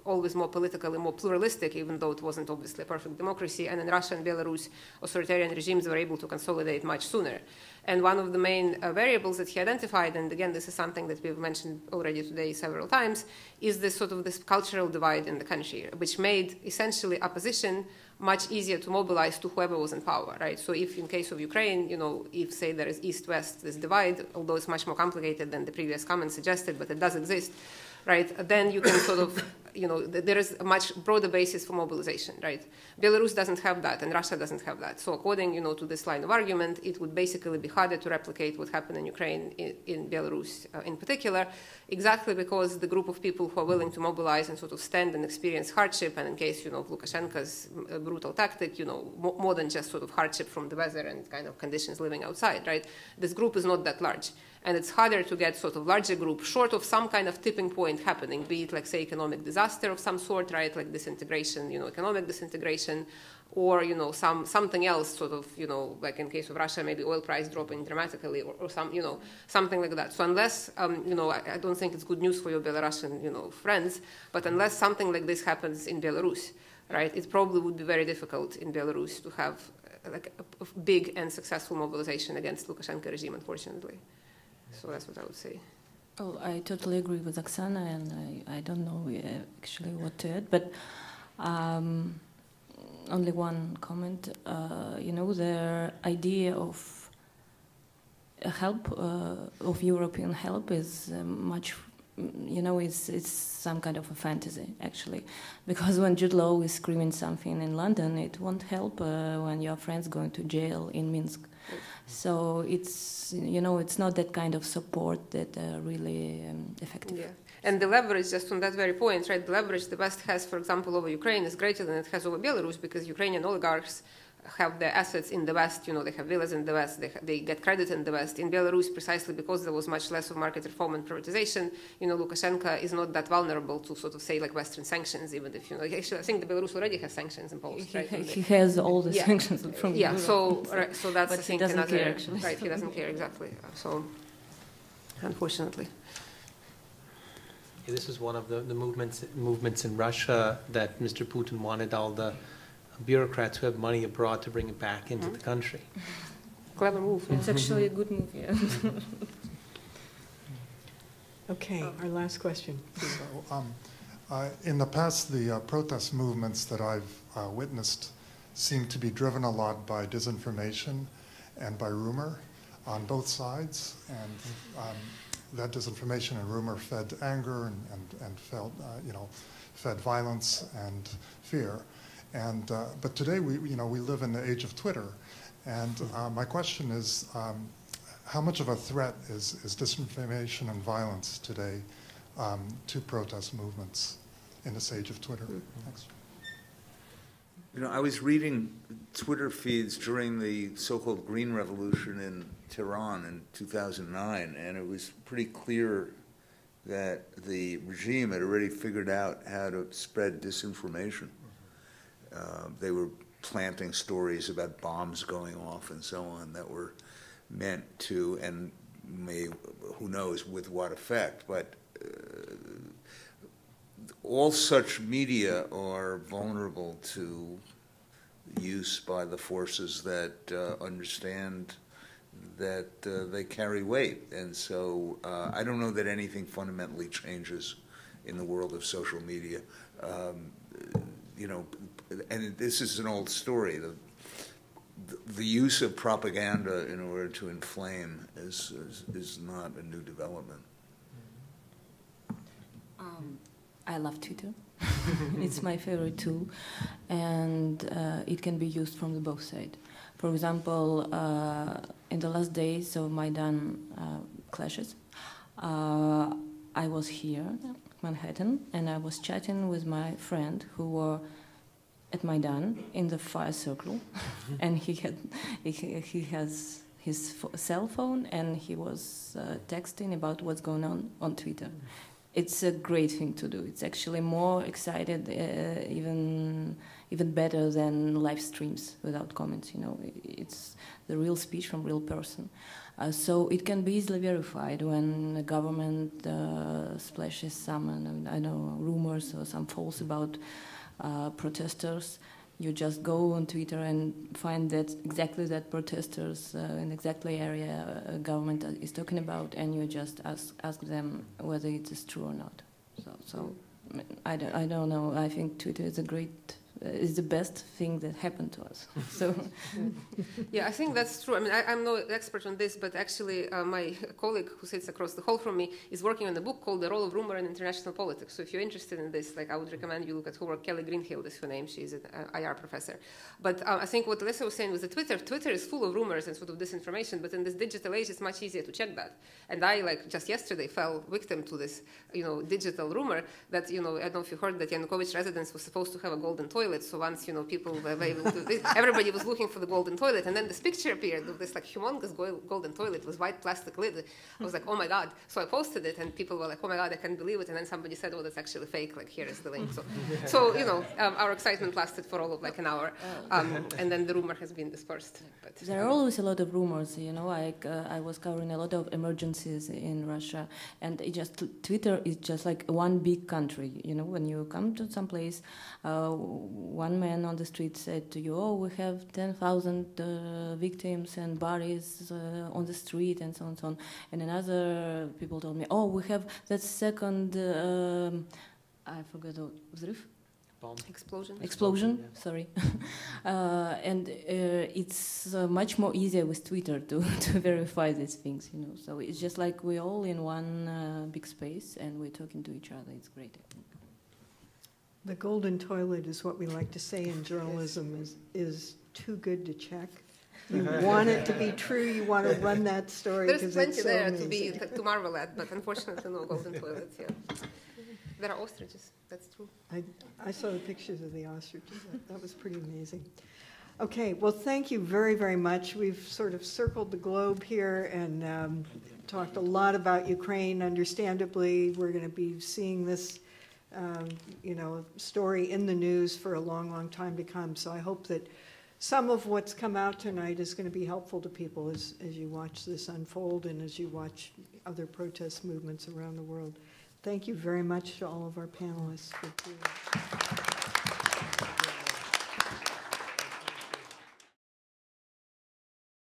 always more politically more pluralistic, even though it wasn't obviously a perfect democracy, and in Russia and Belarus, authoritarian regimes were able to consolidate much sooner. And one of the main variables that he identified, and again, this is something that we've mentioned already today several times, is this cultural divide in the country, which made essentially opposition much easier to mobilize to whoever was in power, right? So if in case of Ukraine, if say there is East-West, this divide, although it's much more complicated than the previous comment suggested, but it does exist, right? Then you can sort of, there is a much broader basis for mobilization, right? Belarus doesn't have that, and Russia doesn't have that. So according, to this line of argument, it would basically be harder to replicate what happened in Ukraine in Belarus in particular, exactly because the group of people who are willing to mobilize and sort of stand and experience hardship, and in case, of Lukashenko's brutal tactic, more than just sort of hardship from the weather and kind of conditions living outside, right? This group is not that large. And it's harder to get sort of larger group short of some kind of tipping point happening, be it like, say, economic disaster of some sort, right, like disintegration, economic disintegration, or, something else sort of, like in case of Russia, maybe oil price dropping dramatically or something like that. So unless, I don't think it's good news for your Belarusian, friends, but unless something like this happens in Belarus, right, it probably would be very difficult in Belarus to have like a big and successful mobilization against Lukashenko regime, unfortunately. So that's what I would say. Oh, I totally agree with Oxana, and I don't know actually what to add, but only one comment. The idea of help, of European help is much, it's some kind of a fantasy, actually. Because when Jude Law is screaming something in London, it won't help when your friend's going to jail in Minsk. So it's, it's not that kind of support that really effective. Yeah. And the leverage, just on that very point, right, the leverage the West has, for example, over Ukraine is greater than it has over Belarus, because Ukrainian oligarchs have their assets in the West, they have villas in the West, they get credit in the West. In Belarus, precisely because there was much less of market reform and privatization, Lukashenko is not that vulnerable to sort of say like Western sanctions, even if, actually I think the Belarus already has sanctions imposed, right? He has all the sanctions from Europe. So that's but I think he doesn't another, care, actually. Right, he doesn't care, exactly. So, unfortunately. Yeah, this is one of the movements in Russia that Mr. Putin wanted all the bureaucrats who have money abroad to bring it back into the country. Clever move. It's actually a good move, yeah. Okay, our last question. So, in the past, the protest movements that I've witnessed seem to be driven a lot by disinformation and by rumor on both sides, and that disinformation and rumor fed anger and fed violence and fear. And but today we live in the age of Twitter, and my question is, how much of a threat is disinformation and violence today to protest movements in this age of Twitter? Thanks. I was reading Twitter feeds during the so-called Green Revolution in Tehran in 2009, and it was pretty clear that the regime had already figured out how to spread disinformation. They were planting stories about bombs going off and so on that were meant to, and who knows with what effect, but all such media are vulnerable to use by the forces that understand that they carry weight. And so I don't know that anything fundamentally changes in the world of social media. And this is an old story. The use of propaganda in order to inflame is not a new development. I love Twitter. It's my favorite tool, and it can be used from the both sides. For example, in the last days of Maidan clashes, I was here, Manhattan, and I was chatting with my friend who were at Maidan in the fire circle, and he has his cell phone, and he was texting about what's going on Twitter. It's a great thing to do. It's actually more excited, even better than live streams without comments. It's the real speech from real person. So it can be easily verified when the government splashes some, rumors or some false about protesters. You just go on Twitter and find that exactly that protesters in exactly area government is talking about, and you just ask them whether it is true or not. So I don't know. I think Twitter is a great is the best thing that happened to us. So, yeah, I think that's true. I mean, I'm no expert on this, but actually my colleague who sits across the hall from me is working on a book called The Role of Rumor in International Politics. So if you're interested in this, like, I would recommend you look at her work. Kelly Greenhill is her name. She's an IR professor. But I think what Olesya was saying was that Twitter is full of rumors and sort of disinformation, but in this digital age, it's much easier to check that. And I, like, just yesterday fell victim to this, digital rumor that, I don't know if you heard that Yanukovych residence was supposed to have a golden toilet. So once, people were able to, everybody was looking for the golden toilet. And then this picture appeared of this, like, humongous golden toilet with white plastic lid. I was like, oh my God. So I posted it and people were like, oh my God, I can't believe it. And then somebody said, oh, that's actually fake. Like, here is the link. So our excitement lasted for all of like an hour. And then the rumor has been dispersed. But, there are always a lot of rumors, like I was covering a lot of emergencies in Russia, and Twitter is just like one big country. When you come to some place, one man on the street said to you, oh, we have 10,000 victims and bodies on the street, and so on and so on. And another people told me, oh, we have that second, I forgot, взрыв? Bomb. Explosion, yeah. Sorry. And it's much more easier with Twitter to verify these things, So it's just like we're all in one big space and we're talking to each other. It's great, I think. The golden toilet is what we like to say in journalism is too good to check. You want it to be true. You want to run that story. There's plenty it's so there amazing. to marvel at, but unfortunately no golden toilets. Yeah. There are ostriches. That's true. I saw the pictures of the ostriches. That was pretty amazing. Okay, well, thank you very, very much. We've sort of circled the globe here and talked a lot about Ukraine. Understandably, we're going to be seeing this, story in the news for a long, long time to come. So I hope that some of what's come out tonight is going to be helpful to people as you watch this unfold and as you watch other protest movements around the world. Thank you very much to all of our panelists for doing it.